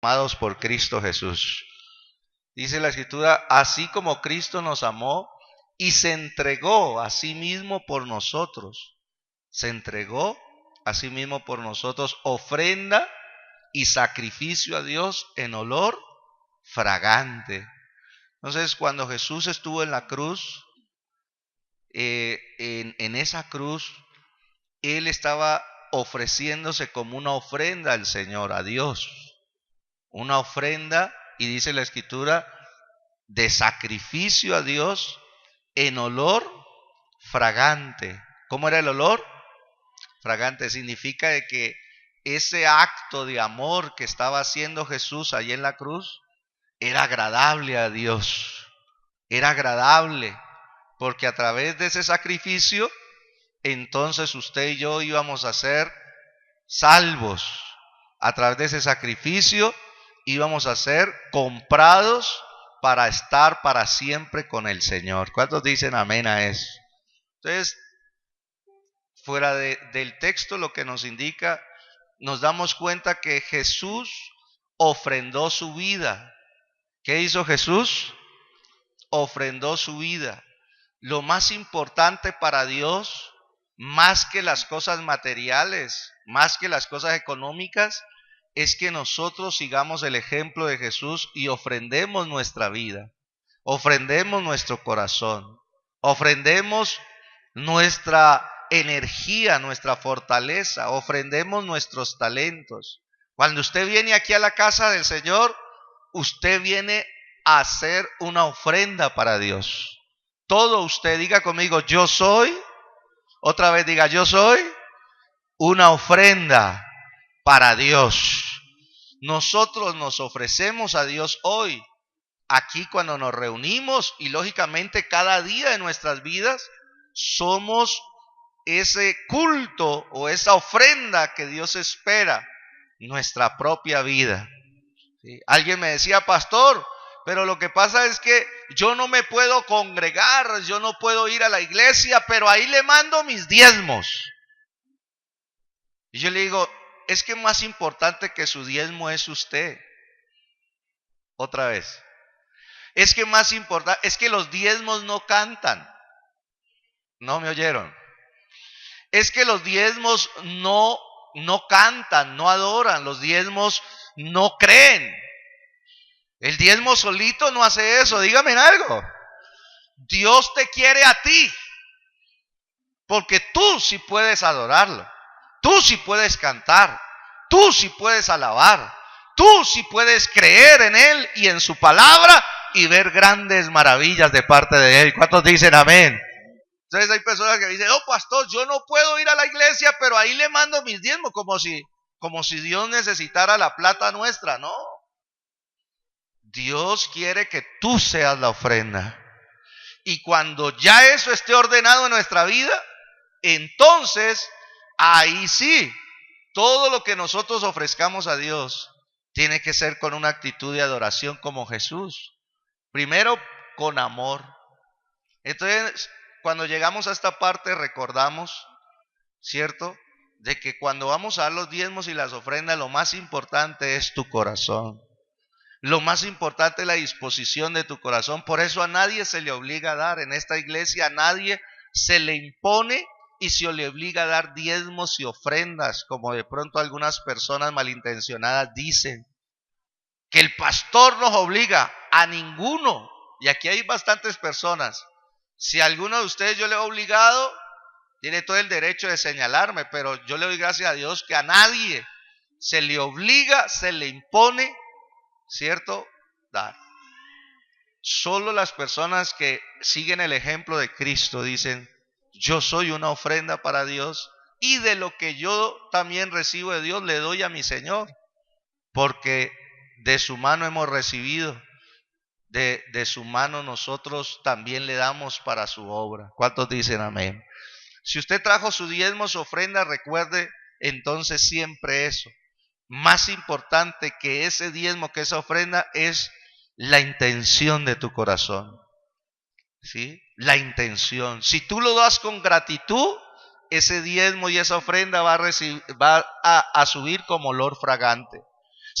amados por Cristo Jesús. Dice la Escritura, así como Cristo nos amó y se entregó a sí mismo por nosotros. Se entregó a sí mismo por nosotros, ofrenda y sacrificio a Dios en olor fragante. Entonces, cuando Jesús estuvo en la cruz, en esa cruz, Él estaba ofreciéndose como una ofrenda al Señor, a Dios. Una ofrenda, y dice la Escritura, de sacrificio a Dios en olor fragante. ¿Cómo era el olor? Fragante significa de que ese acto de amor que estaba haciendo Jesús allí en la cruz era agradable a Dios. Era agradable porque a través de ese sacrificio, entonces usted y yo íbamos a ser salvos. A través de ese sacrificio íbamos a ser comprados para estar para siempre con el Señor. ¿Cuántos dicen amén a eso? Entonces, fuera del texto, lo que nos indica, nos damos cuenta que Jesús ofrendó su vida. ¿Qué hizo Jesús? Ofrendó su vida. Lo más importante para Dios, más que las cosas materiales, más que las cosas económicas, es que nosotros sigamos el ejemplo de Jesús y ofrendemos nuestra vida, ofrendemos nuestro corazón, ofrendemos nuestra energía, nuestra fortaleza, ofrendemos nuestros talentos. Cuando usted viene aquí a la casa del Señor, usted viene a hacer una ofrenda para Dios. Todo usted, diga conmigo, yo soy, otra vez diga, yo soy una ofrenda para Dios. Nosotros nos ofrecemos a Dios hoy, aquí cuando nos reunimos, y lógicamente cada día de nuestras vidas somos ese culto o esa ofrenda que Dios espera, nuestra propia vida. ¿Sí? Alguien me decía, pastor, pero lo que pasa es que yo no me puedo congregar, yo no puedo ir a la iglesia, pero ahí le mando mis diezmos. Y yo le digo, es que más importante que su diezmo es usted. Otra vez. Es que más importante, es que los diezmos no cantan. ¿No me oyeron? Es que los diezmos no cantan, no adoran, los diezmos no creen. El diezmo solito no hace eso, dígame algo. Dios te quiere a ti, porque tú sí puedes adorarlo, tú sí puedes cantar, tú sí puedes alabar, tú sí puedes creer en Él y en su palabra y ver grandes maravillas de parte de Él. ¿Cuántos dicen amén? Entonces hay personas que dicen, oh pastor, yo no puedo ir a la iglesia, pero ahí le mando mis diezmos, como si Dios necesitara la plata nuestra. No, Dios quiere que tú seas la ofrenda. Y cuando ya eso esté ordenado en nuestra vida, entonces ahí sí, todo lo que nosotros ofrezcamos a Dios tiene que ser con una actitud de adoración como Jesús. Primero, con amor. Entonces, cuando llegamos a esta parte recordamos, ¿cierto?, de que cuando vamos a dar los diezmos y las ofrendas, lo más importante es tu corazón. Lo más importante es la disposición de tu corazón. Por eso a nadie se le obliga a dar. En esta iglesia a nadie se le impone y se le obliga a dar diezmos y ofrendas, como de pronto algunas personas malintencionadas dicen. Que el pastor nos obliga, a ninguno. Y aquí hay bastantes personas. Si a alguno de ustedes yo le he obligado, tiene todo el derecho de señalarme, pero yo le doy gracias a Dios que a nadie se le obliga, se le impone, ¿cierto?, dar. Solo las personas que siguen el ejemplo de Cristo dicen, yo soy una ofrenda para Dios y de lo que yo también recibo de Dios le doy a mi Señor, porque de su mano hemos recibido. De su mano nosotros también le damos para su obra. ¿Cuántos dicen amén? Si usted trajo su diezmo, su ofrenda, recuerde entonces siempre eso. Más importante que ese diezmo, que esa ofrenda, es la intención de tu corazón. ¿Sí? La intención. Si tú lo das con gratitud, ese diezmo y esa ofrenda va a subir como olor fragante.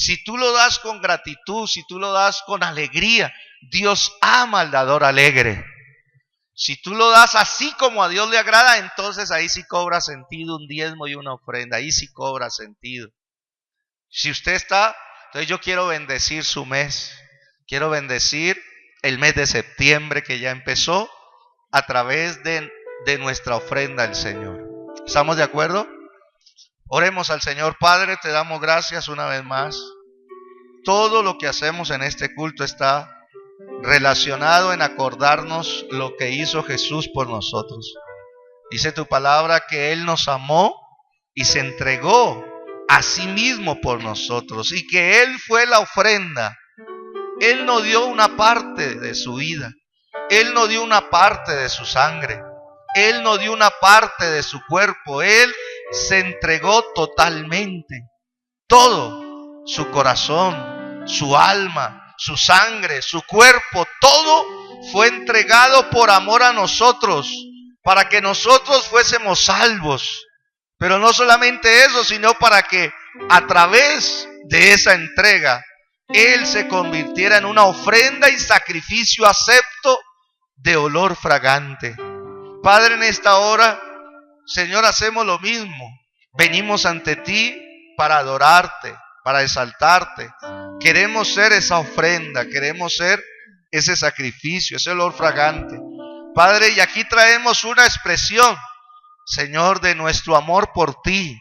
Si tú lo das con gratitud, si tú lo das con alegría, Dios ama al dador alegre. Si tú lo das así como a Dios le agrada, entonces ahí sí cobra sentido un diezmo y una ofrenda. Ahí sí cobra sentido. Si usted está, entonces yo quiero bendecir su mes. Quiero bendecir el mes de septiembre que ya empezó a través de nuestra ofrenda al Señor. ¿Estamos de acuerdo? Oremos al Señor. Padre, te damos gracias una vez más. Todo lo que hacemos en este culto está relacionado en acordarnos lo que hizo Jesús por nosotros. Dice tu palabra que Él nos amó y se entregó a sí mismo por nosotros, y que Él fue la ofrenda. Él no dio una parte de su vida, Él no dio una parte de su sangre, Él no dio una parte de su cuerpo. Él se entregó totalmente, todo, su corazón, su alma, su sangre, su cuerpo, todo fue entregado por amor a nosotros, para que nosotros fuésemos salvos. Pero no solamente eso, sino para que a través de esa entrega Él se convirtiera en una ofrenda y sacrificio acepto de olor fragante. Padre, en esta hora, Señor, hacemos lo mismo. Venimos ante ti para adorarte, para exaltarte. Queremos ser esa ofrenda, queremos ser ese sacrificio, ese olor fragante. Padre, y aquí traemos una expresión, Señor, de nuestro amor por ti,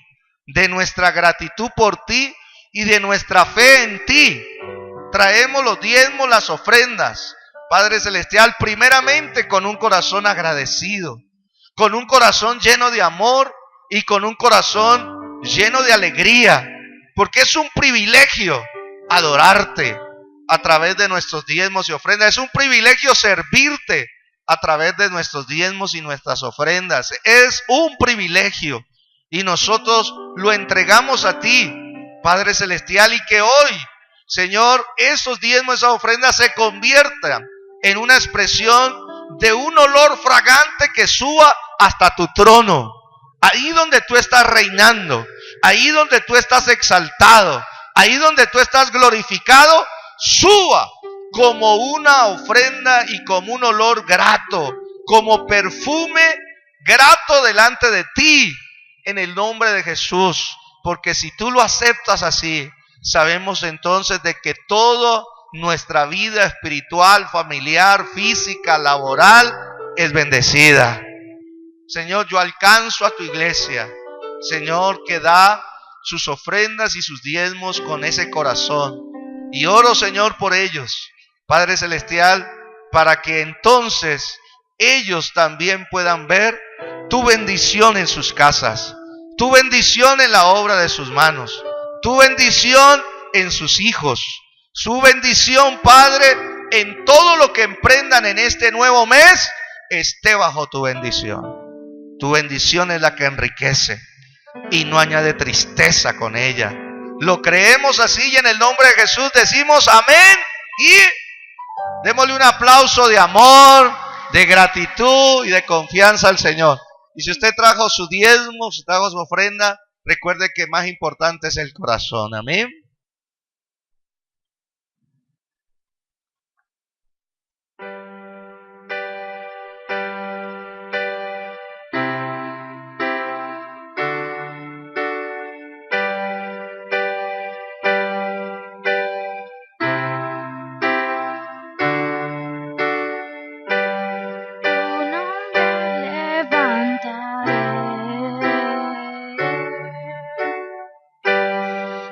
de nuestra gratitud por ti y de nuestra fe en ti. Traemos los diezmos, las ofrendas, Padre Celestial, primeramente con un corazón agradecido, con un corazón lleno de amor y con un corazón lleno de alegría, porque es un privilegio adorarte a través de nuestros diezmos y ofrendas. Es un privilegio servirte a través de nuestros diezmos y nuestras ofrendas. Es un privilegio y nosotros lo entregamos a ti, Padre Celestial, y que hoy, Señor, esos diezmos, esas ofrendas se conviertan en una expresión de un olor fragante que suba hasta tu trono, ahí donde tú estás reinando, ahí donde tú estás exaltado, ahí donde tú estás glorificado, suba como una ofrenda y como un olor grato, como perfume grato delante de ti, en el nombre de Jesús. Porque si tú lo aceptas así, sabemos entonces de que toda nuestra vida espiritual, familiar, física, laboral es bendecida. Señor, yo alcanzo a tu iglesia, Señor, que da sus ofrendas y sus diezmos con ese corazón, y oro, Señor, por ellos, Padre Celestial, para que entonces ellos también puedan ver tu bendición en sus casas, tu bendición en la obra de sus manos, tu bendición en sus hijos, su bendición, Padre, en todo lo que emprendan en este nuevo mes, esté bajo tu bendición. Tu bendición es la que enriquece y no añade tristeza con ella. Lo creemos así y en el nombre de Jesús decimos amén, y démosle un aplauso de amor, de gratitud y de confianza al Señor. Y si usted trajo su diezmo, si trajo su ofrenda, recuerde que más importante es el corazón. Amén.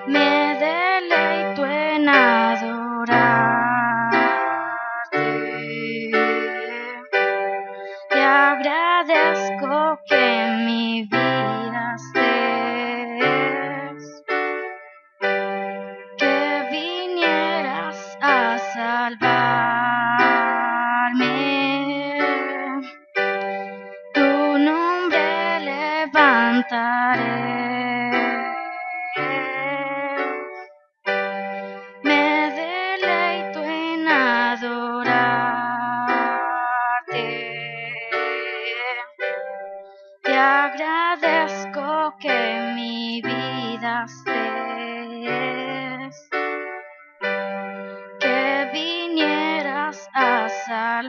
Me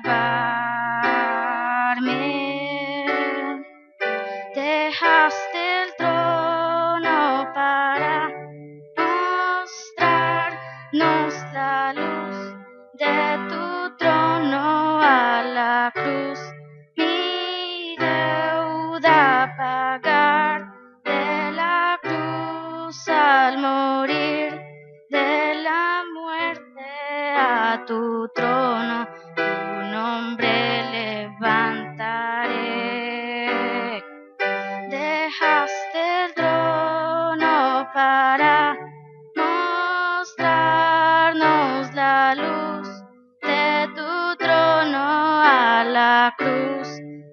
salvarme. Dejaste el trono para mostrarnos la luz de tu trono a la cruz. Mi deuda pagar, de la cruz al morir, de la muerte a tu trono, tu nombre levantaré. Dejaste el trono para mostrarnos la luz de tu trono a la cruz.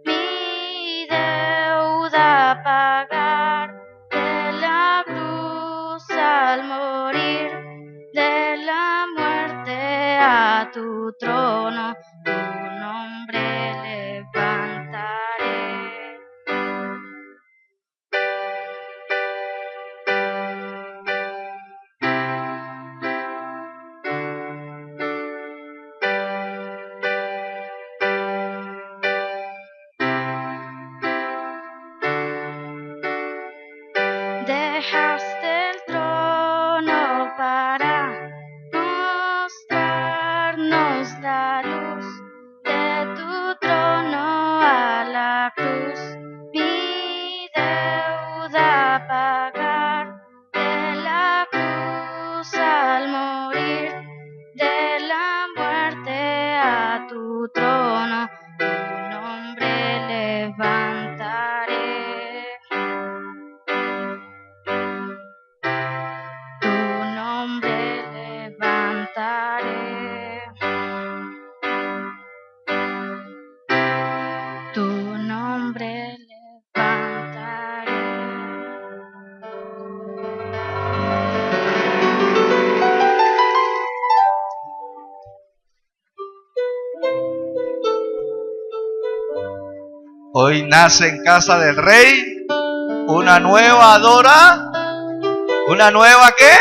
Mi deuda pagar, de la cruz al morir, de la muerte a tu trono, tu nombre levantaré. Dejaste el trono para mostrarnos la luz de tu trono a la cruz. Mi deuda pagar, de la cruz al morir, de la muerte a tu trono, tu nombre levantaré. Tu nombre levantaré. Hoy nace en casa del Rey una nueva ¿una nueva qué?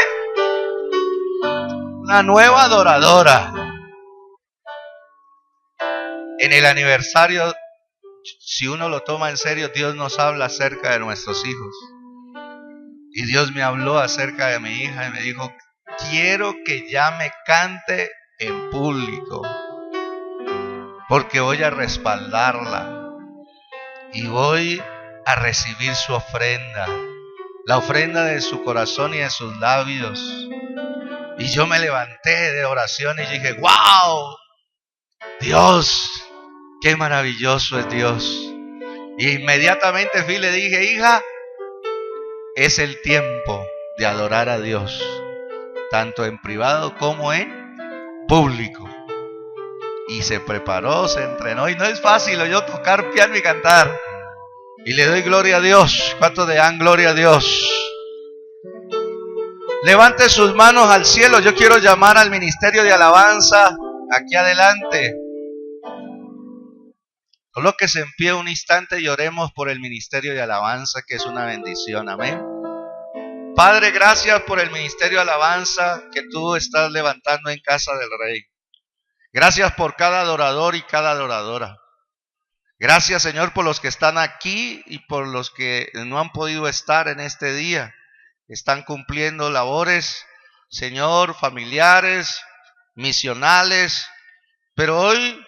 Una nueva adoradora. En el aniversario, si uno lo toma en serio, Dios nos habla acerca de nuestros hijos. Y Dios me habló acerca de mi hija y me dijo, quiero que ya me cante en público, porque voy a respaldarla y voy a recibir su ofrenda, la ofrenda de su corazón y de sus labios. Y yo me levanté de oración y dije, ¡wow! Dios, qué maravilloso es Dios. Y inmediatamente fui y le dije, hija, es el tiempo de adorar a Dios, tanto en privado como en público. Y se preparó, se entrenó, y no es fácil yo tocar piano y cantar. Y le doy gloria a Dios. ¿Cuántos le dan gloria a Dios? Levante sus manos al cielo. Yo quiero llamar al ministerio de alabanza aquí adelante. Colóquese en pie un instante y oremos por el ministerio de alabanza, que es una bendición. Amén. Padre, gracias por el ministerio de alabanza que tú estás levantando en casa del Rey. Gracias por cada adorador y cada adoradora. Gracias, Señor, por los que están aquí y por los que no han podido estar en este día. Están cumpliendo labores, Señor, familiares, misionales. Pero hoy,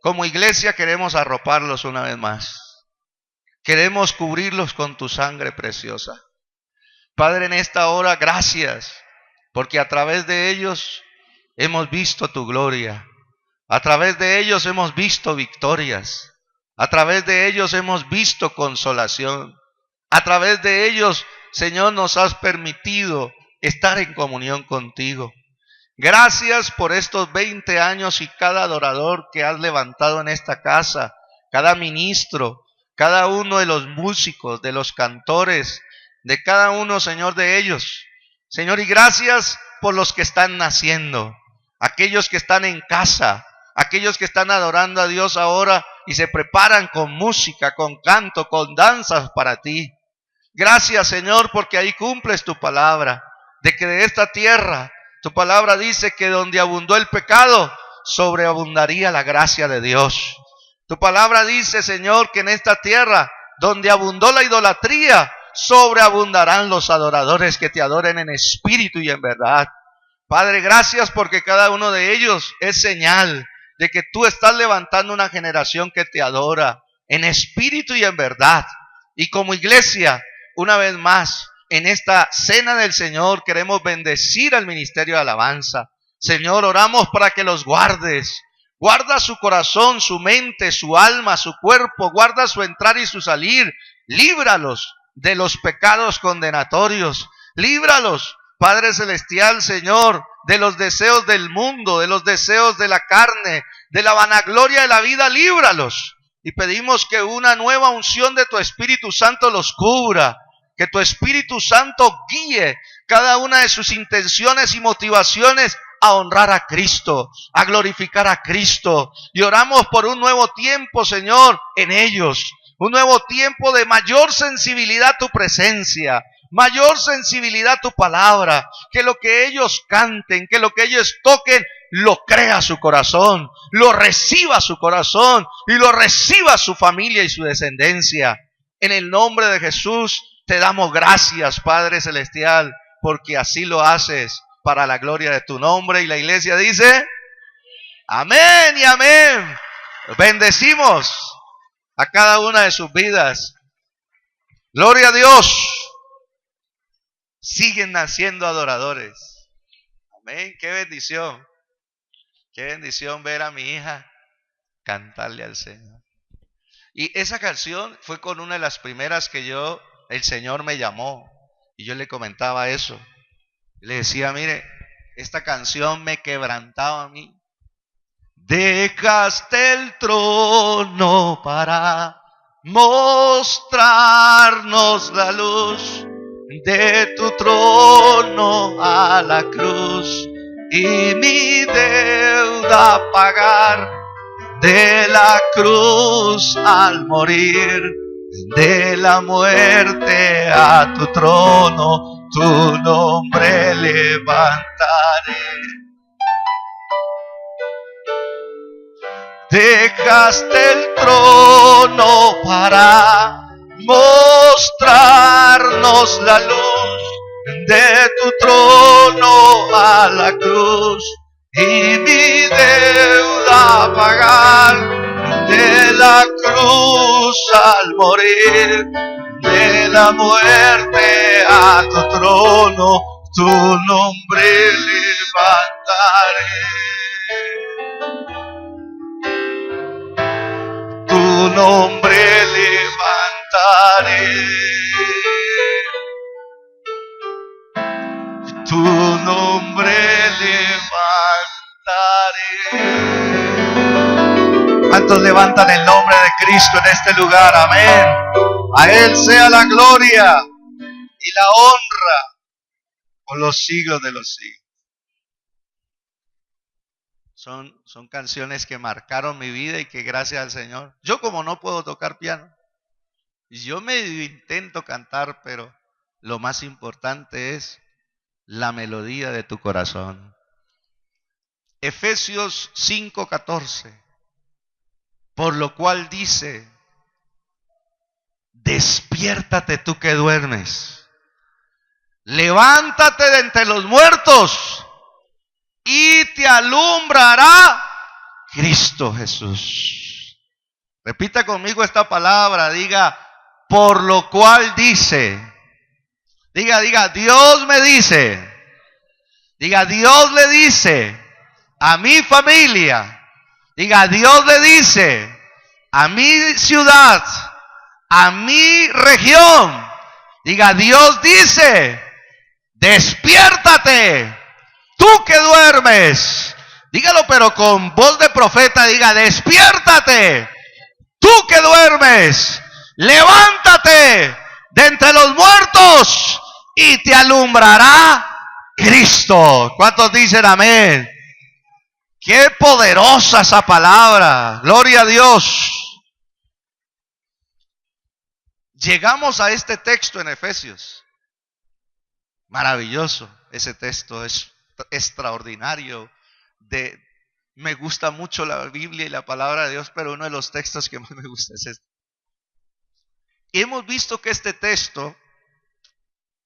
como iglesia, queremos arroparlos una vez más. Queremos cubrirlos con tu sangre preciosa. Padre, en esta hora, gracias, porque a través de ellos hemos visto tu gloria. A través de ellos hemos visto victorias. A través de ellos hemos visto consolación. A través de ellos, Señor, nos has permitido estar en comunión contigo. Gracias por estos 20 años y cada adorador que has levantado en esta casa, cada ministro, cada uno de los músicos, de los cantores, de cada uno, Señor, de ellos. Señor, y gracias por los que están naciendo, aquellos que están en casa, aquellos que están adorando a Dios ahora y se preparan con música, con canto, con danzas para ti. Gracias, Señor, porque ahí cumples tu palabra, de que de esta tierra, tu palabra dice que donde abundó el pecado, sobreabundaría la gracia de Dios. Tu palabra dice, Señor, que en esta tierra donde abundó la idolatría, sobreabundarán los adoradores que te adoren en espíritu y en verdad. Padre, gracias porque cada uno de ellos es señal de que tú estás levantando una generación que te adora en espíritu y en verdad. Y como iglesia, una vez más, en esta cena del Señor queremos bendecir al ministerio de alabanza. Señor, oramos para que los guardes. Guarda su corazón, su mente, su alma, su cuerpo. Guarda su entrar y su salir. Líbralos de los pecados condenatorios. Líbralos, Padre Celestial, Señor, de los deseos del mundo, de los deseos de la carne, de la vanagloria de la vida. Líbralos. Y pedimos que una nueva unción de tu Espíritu Santo los cubra. Que tu Espíritu Santo guíe cada una de sus intenciones y motivaciones a honrar a Cristo, a glorificar a Cristo. Y oramos por un nuevo tiempo, Señor, en ellos. Un nuevo tiempo de mayor sensibilidad a tu presencia, mayor sensibilidad a tu palabra. Que lo que ellos canten, que lo que ellos toquen, lo crea su corazón, lo reciba su corazón y lo reciba su familia y su descendencia. En el nombre de Jesús te damos gracias, Padre Celestial, porque así lo haces para la gloria de tu nombre. Y la iglesia dice, amén y amén. Bendecimos a cada una de sus vidas. Gloria a Dios. Siguen naciendo adoradores. Amén, qué bendición. Qué bendición ver a mi hija cantarle al Señor. Y esa canción fue con una de las primeras que el Señor me llamó. Y yo le comentaba eso. Le decía, mire, esta canción me quebrantaba a mí. Dejaste el trono para mostrarnos la luz, de tu trono a la cruz, y mi deuda pagar, de la cruz al morir, de la muerte a tu trono, tu nombre levantaré. Dejaste el trono para mostrarnos la luz, de tu trono a la cruz, y mi deuda pagar, de la cruz al morir, de la muerte a tu trono, tu nombre levantaré. Tu nombre levantaré. Tu nombre levantaré. ¿Cuántos levantan el nombre de Cristo en este lugar? Amén. A Él sea la gloria y la honra por los siglos de los siglos. Son canciones que marcaron mi vida y que gracias al Señor. Yo como no puedo tocar piano, yo medio intento cantar, pero lo más importante es la melodía de tu corazón. Efesios 5:14. Por lo cual dice, despiértate tú que duermes, levántate de entre los muertos, y te alumbrará Cristo Jesús. Repita conmigo esta palabra, diga, por lo cual dice. Diga, Dios me dice. Diga, Dios le dice a mi familia. Diga, Dios le dice a mi ciudad, a mi región. Diga, Dios dice, despiértate. Tú que duermes, dígalo pero con voz de profeta, diga, despiértate. Tú que duermes, levántate de entre los muertos y te alumbrará Cristo. ¿Cuántos dicen amén? Qué poderosa esa palabra. Gloria a Dios. Llegamos a este texto en Efesios. Maravilloso. Ese texto es extraordinario, de Me gusta mucho la Biblia y la palabra de Dios, pero uno de los textos que más me gusta es este. Hemos visto que este texto,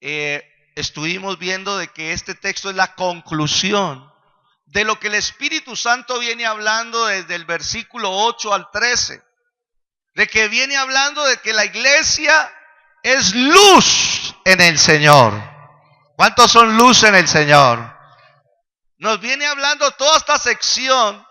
estuvimos viendo de que este texto es la conclusión de lo que el Espíritu Santo viene hablando desde el versículo 8 al 13. De que viene hablando de que la iglesia es luz en el Señor. ¿Cuántos son luz en el Señor? Nos viene hablando toda esta sección,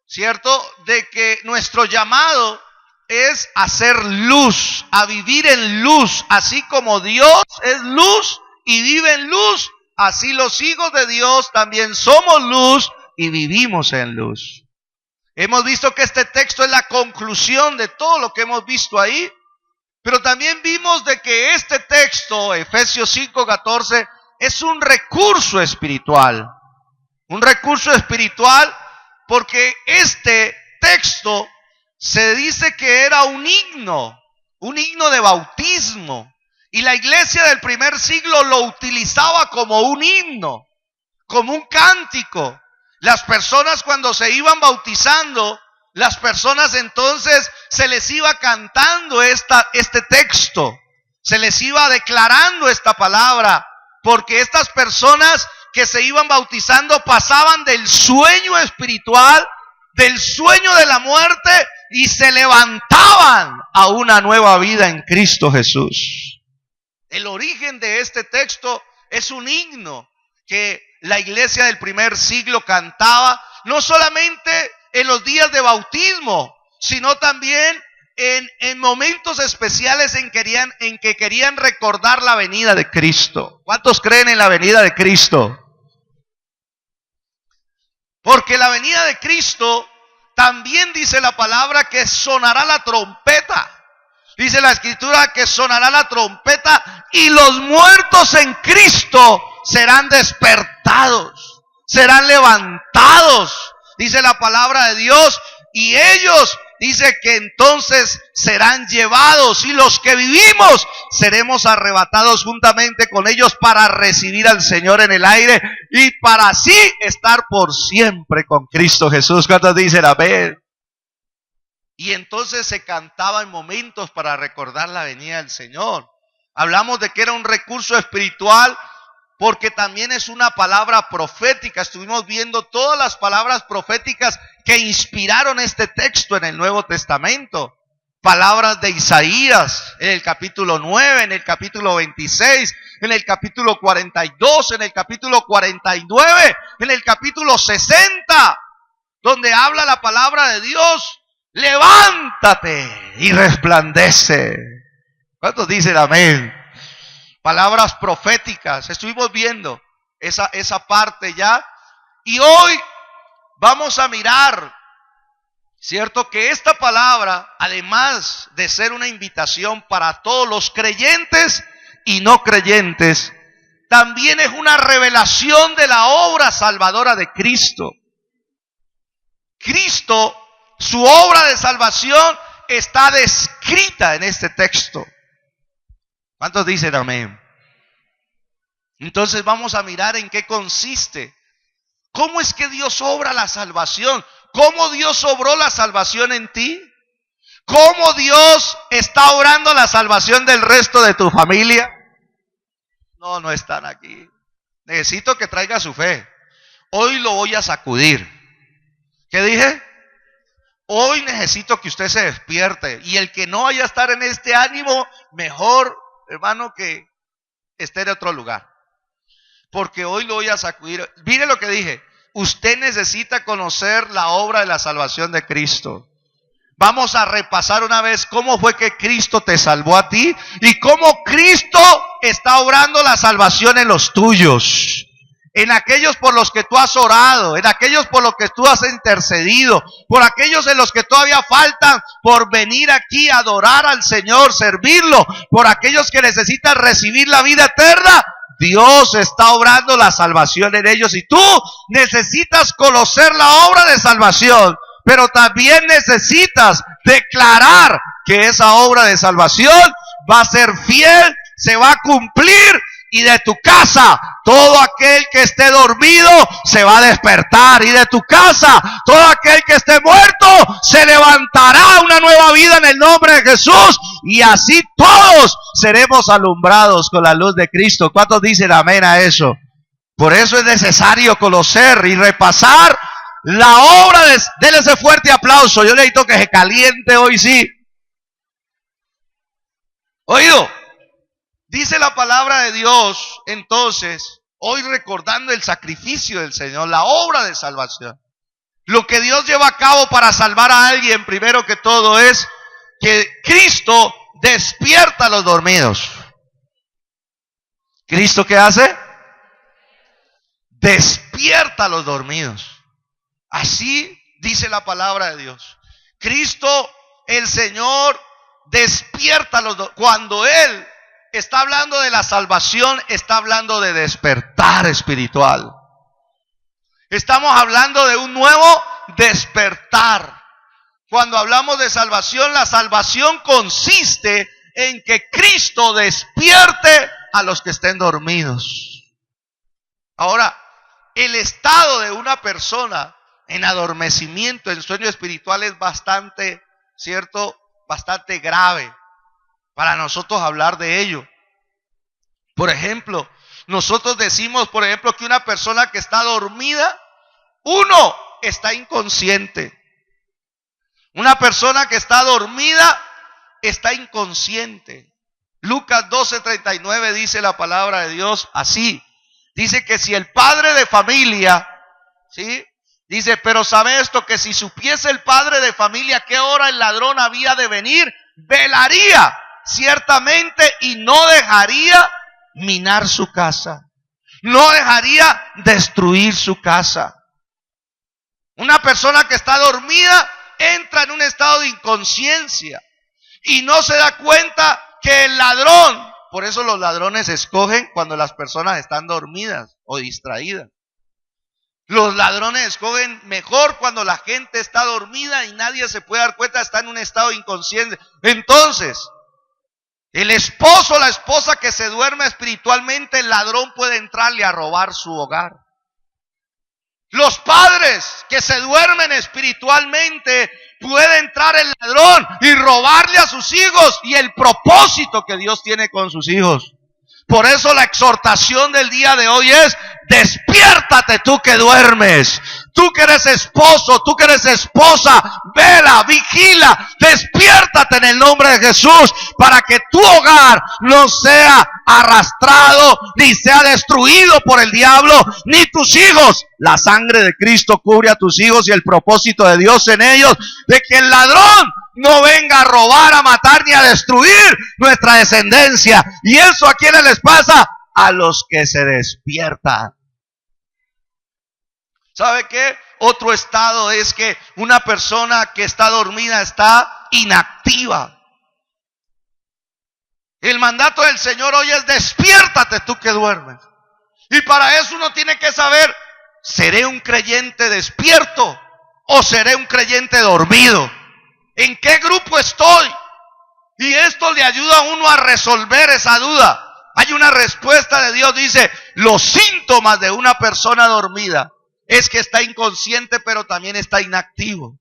¿cierto? De que nuestro llamado es a ser luz, a vivir en luz, así como Dios es luz y vive en luz, así los hijos de Dios también somos luz y vivimos en luz. Hemos visto que este texto es la conclusión de todo lo que hemos visto ahí, pero también vimos de que este texto, Efesios 5:14, es un recurso espiritual. Un recurso espiritual porque este texto se dice que era un himno de bautismo. Y la iglesia del primer siglo lo utilizaba como un himno, como un cántico. Las personas cuando se iban bautizando, las personas entonces se les iba cantando este texto, se les iba declarando esta palabra, porque estas personas que se iban bautizando pasaban del sueño espiritual, del sueño de la muerte, y se levantaban a una nueva vida en Cristo Jesús. El origen de este texto es un himno que la iglesia del primer siglo cantaba, no solamente en los días de bautismo, sino también en momentos especiales en que querían recordar la venida de Cristo. ¿Cuántos creen en la venida de Cristo? Porque la venida de Cristo también dice la palabra que sonará la trompeta. Dice la escritura que sonará la trompeta y los muertos en Cristo serán despertados, serán levantados. Dice la palabra de Dios, y ellos, dice que entonces serán llevados, y los que vivimos seremos arrebatados juntamente con ellos para recibir al Señor en el aire y para así estar por siempre con Cristo Jesús. ¿Cuántos dicen amén? Y entonces se cantaba en momentos para recordar la venida del Señor. Hablamos de que era un recurso espiritual porque también es una palabra profética. Estuvimos viendo todas las palabras proféticas que inspiraron este texto en el Nuevo Testamento. Palabras de Isaías en el capítulo 9, en el capítulo 26, en el capítulo 42, en el capítulo 49, en el capítulo 60, donde habla la palabra de Dios. Levántate y resplandece. ¿Cuántos dicen amén? Palabras proféticas. Estuvimos viendo esa parte ya. Y hoy vamos a mirar, ¿cierto? Que esta palabra, además de ser una invitación para todos los creyentes y no creyentes, también es una revelación de la obra salvadora de Cristo. Cristo, su obra de salvación está descrita en este texto. ¿Cuántos dicen amén? Entonces vamos a mirar en qué consiste. ¿Cómo es que Dios obra la salvación? ¿Cómo Dios obró la salvación en ti? ¿Cómo Dios está obrando la salvación del resto de tu familia? No están aquí. Necesito que traiga su fe. Hoy lo voy a sacudir. ¿Qué dije? Hoy necesito que usted se despierte. Y el que no vaya a estar en este ánimo, mejor, hermano, que esté en otro lugar. Porque hoy lo voy a sacudir. Mire lo que dije. Usted necesita conocer la obra de la salvación de Cristo. Vamos a repasar una vez cómo fue que Cristo te salvó a ti y cómo Cristo está obrando la salvación en los tuyos. En aquellos por los que tú has orado, en aquellos por los que tú has intercedido, por aquellos en los que todavía faltan por venir aquí a adorar al Señor, servirlo, por aquellos que necesitan recibir la vida eterna. Dios está obrando la salvación en ellos y tú necesitas conocer la obra de salvación, pero también necesitas declarar que esa obra de salvación va a ser fiel, se va a cumplir y de tu casa todo aquel que esté dormido se va a despertar, y de tu casa todo aquel que esté muerto se levantará una nueva vida en el nombre de Jesús, y así todos seremos alumbrados con la luz de Cristo. ¿Cuántos dicen amén a eso? Por eso es necesario conocer y repasar la obra de... Denle ese fuerte aplauso. Yo necesito que se caliente hoy, sí. Oído, dice la palabra de Dios, entonces, hoy recordando el sacrificio del Señor, la obra de salvación. Lo que Dios lleva a cabo para salvar a alguien, primero que todo, es que Cristo despierta a los dormidos. ¿Cristo qué hace? Despierta a los dormidos. Así dice la palabra de Dios. Cristo, el Señor, despierta a los dormidos. Cuando Él está hablando de la salvación, está hablando de despertar espiritual. Estamos hablando de un nuevo despertar. Cuando hablamos de salvación, la salvación consiste en que Cristo despierte a los que estén dormidos. Ahora, el estado de una persona en adormecimiento, en sueño espiritual, es bastante, ¿cierto? Bastante grave para nosotros hablar de ello. Por ejemplo, nosotros decimos, por ejemplo, que una persona que está dormida, uno, está inconsciente. Una persona que está dormida está inconsciente. Lucas 12:39 dice la palabra de Dios así. Dice que si el padre de familia, ¿sí? Dice, pero sabe esto, que si supiese el padre de familia qué hora el ladrón había de venir, velaría ciertamente y no dejaría minar su casa. No dejaría destruir su casa. Una persona que está dormida entra en un estado de inconsciencia y no se da cuenta que el ladrón, por eso los ladrones escogen cuando las personas están dormidas o distraídas. Los ladrones escogen mejor cuando la gente está dormida y nadie se puede dar cuenta, está en un estado de inconsciencia. Entonces, el esposo o la esposa que se duerme espiritualmente, el ladrón puede entrarle a robar su hogar. Los padres que se duermen espiritualmente, puede entrar el ladrón y robarle a sus hijos y el propósito que Dios tiene con sus hijos. Por eso la exhortación del día de hoy es: despiértate tú que duermes. Tú que eres esposo, tú que eres esposa, vela, vigila, despiértate en el nombre de Jesús para que tu hogar no sea arrastrado ni sea destruido por el diablo, ni tus hijos. La sangre de Cristo cubre a tus hijos y el propósito de Dios en ellos, de que el ladrón no venga a robar, a matar ni a destruir nuestra descendencia. ¿Y eso a quiénes les pasa? A los que se despiertan. ¿Sabe qué? Otro estado es que una persona que está dormida está inactiva. El mandato del Señor hoy es: despiértate tú que duermes. Y para eso uno tiene que saber: ¿seré un creyente despierto o seré un creyente dormido? ¿En qué grupo estoy? Y esto le ayuda a uno a resolver esa duda. Hay una respuesta de Dios, dice: los síntomas de una persona dormida es que está inconsciente, pero también está inactivo.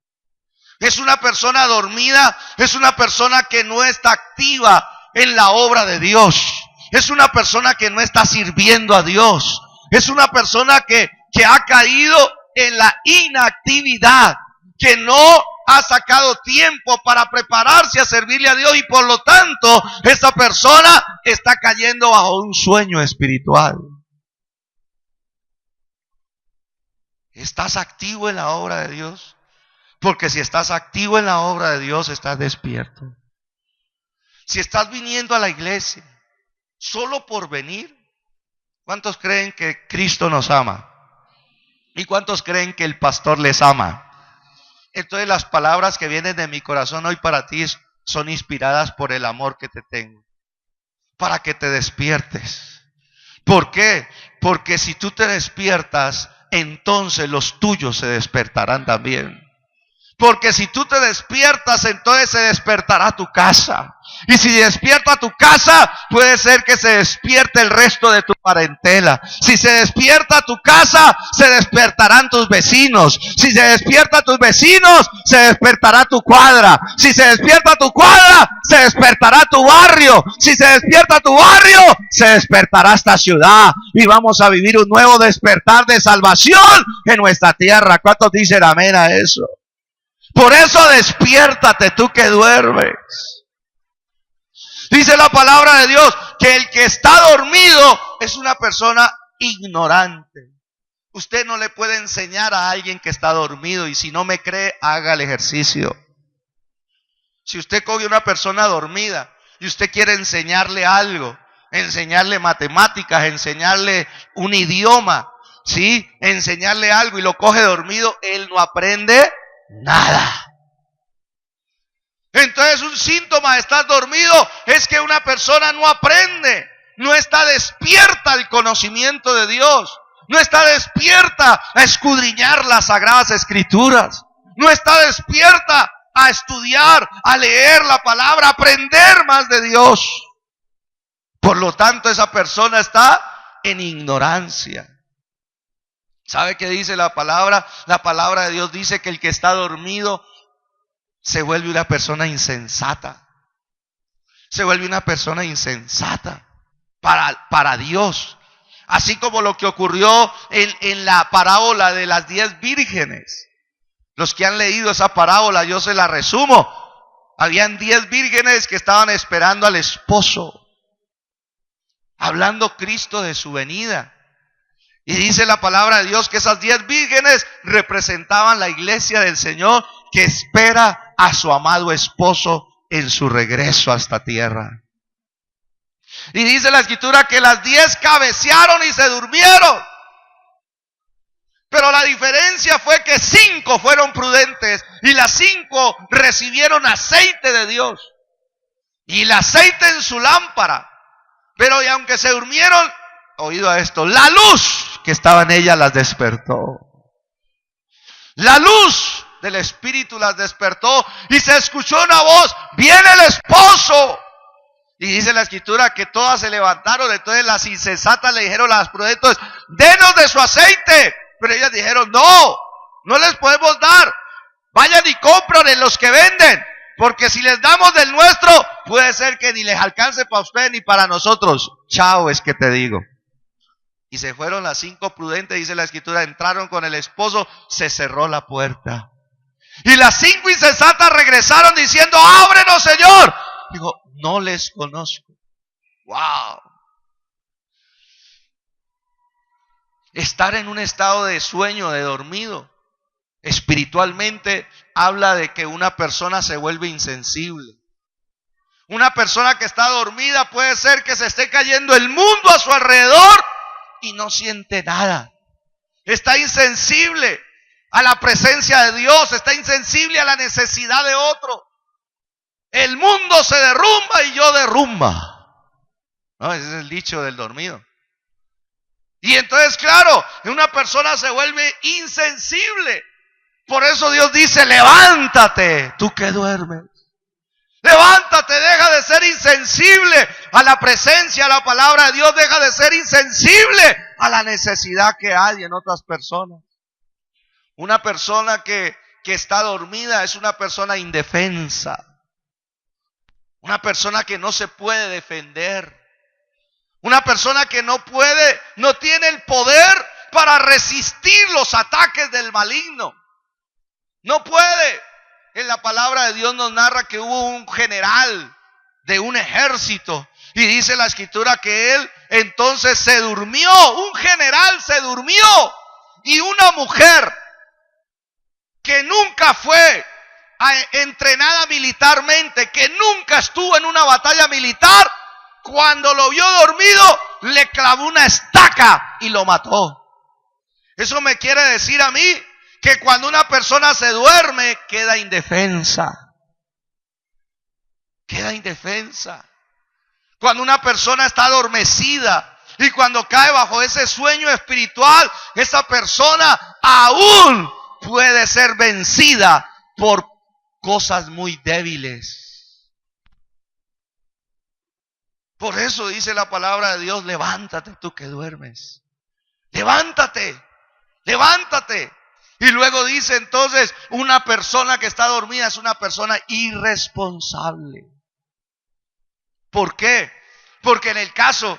Es una persona dormida, es una persona que no está activa en la obra de Dios. Es una persona que no está sirviendo a Dios. Es una persona que ha caído en la inactividad, que no ha sacado tiempo para prepararse a servirle a Dios, y por lo tanto esta persona está cayendo bajo un sueño espiritual. ¿Estás activo en la obra de Dios? Porque si estás activo en la obra de Dios, estás despierto. Si estás viniendo a la iglesia solo por venir, ¿cuántos creen que Cristo nos ama? ¿Y cuántos creen que el pastor les ama? Entonces las palabras que vienen de mi corazón hoy para ti son inspiradas por el amor que te tengo, para que te despiertes. ¿Por qué? Porque si tú te despiertas, entonces los tuyos se despertarán también. Porque si tú te despiertas, entonces se despertará tu casa. Y si despierta tu casa, puede ser que se despierte el resto de tu parentela. Si se despierta tu casa, se despertarán tus vecinos. Si se despierta tus vecinos, se despertará tu cuadra. Si se despierta tu cuadra, se despertará tu barrio. Si se despierta tu barrio, se despertará esta ciudad. Y vamos a vivir un nuevo despertar de salvación en nuestra tierra. ¿Cuántos dicen amén a eso? Por eso despiértate tú que duermes. Dice la palabra de Dios que el que está dormido es una persona ignorante. Usted no le puede enseñar a alguien que está dormido, y si no me cree, haga el ejercicio. Si usted coge a una persona dormida y usted quiere enseñarle algo, enseñarle matemáticas, enseñarle un idioma, ¿sí? Enseñarle algo y lo coge dormido, él no aprende nada. Entonces un síntoma de estar dormido es que una persona no aprende, no está despierta al conocimiento de Dios, no está despierta a escudriñar las sagradas escrituras, no está despierta a estudiar, a leer la palabra, a aprender más de Dios. Por lo tanto, esa persona está en ignorancia. ¿Sabe qué dice la palabra? La palabra de Dios dice que el que está dormido se vuelve una persona insensata. Se vuelve una persona insensata para Dios. Así como lo que ocurrió en la parábola de las 10 vírgenes. Los que han leído esa parábola, yo se la resumo. Habían 10 vírgenes que estaban esperando al esposo. Hablando Cristo de su venida. Y dice la palabra de Dios que esas 10 vírgenes representaban la iglesia del Señor que espera a su amado esposo en su regreso a esta tierra. Y dice la escritura que las 10 cabecearon y se durmieron. Pero la diferencia fue que 5 fueron prudentes y las 5 recibieron aceite de Dios. Y el aceite en su lámpara. Pero y aunque se durmieron, oído a esto, la luz que estaba en ella las despertó. La luz del Espíritu las despertó y se escuchó una voz: viene el esposo. Y dice la escritura que todas se levantaron. Entonces las insensatas le dijeron a las prudentes: denos de su aceite. Pero ellas dijeron: no les podemos dar. Vayan y compren en los que venden, porque si les damos del nuestro, puede ser que ni les alcance para ustedes ni para nosotros. Chao, es que te digo. Y se fueron las 5 prudentes, dice la escritura, entraron con el esposo, se cerró la puerta. Y las 5 insensatas regresaron diciendo: ábrenos, Señor. Dijo: no les conozco. Wow. Estar en un estado de sueño, de dormido, espiritualmente habla de que una persona se vuelve insensible. Una persona que está dormida puede ser que se esté cayendo el mundo a su alrededor y no siente nada. Está insensible a la presencia de Dios, está insensible a la necesidad de otro. El mundo se derrumba y yo derrumba. No, ese es el dicho del dormido. Y entonces, claro, una persona se vuelve insensible. Por eso Dios dice: levántate, tú que duermes. Levántate, deja de ser insensible a la presencia, a la palabra de Dios. Deja de ser insensible a la necesidad que hay en otras personas. Una persona que está dormida es una persona indefensa. Una persona que no se puede defender. Una persona que no tiene el poder para resistir los ataques del maligno. No puede. En la palabra de Dios nos narra que hubo un general de un ejército. Y dice la escritura que él entonces se durmió. Un general se durmió. Y una mujer que nunca fue entrenada militarmente, que nunca estuvo en una batalla militar, cuando lo vio dormido, le clavó una estaca y lo mató. Eso me quiere decir a mí que cuando una persona se duerme, queda indefensa. Queda indefensa. Cuando una persona está adormecida y cuando cae bajo ese sueño espiritual, esa persona aún puede ser vencida por cosas muy débiles. Por eso dice la palabra de Dios, levántate tú que duermes. Levántate, levántate. Y luego dice entonces, una persona que está dormida es una persona irresponsable. ¿Por qué? Porque en el caso,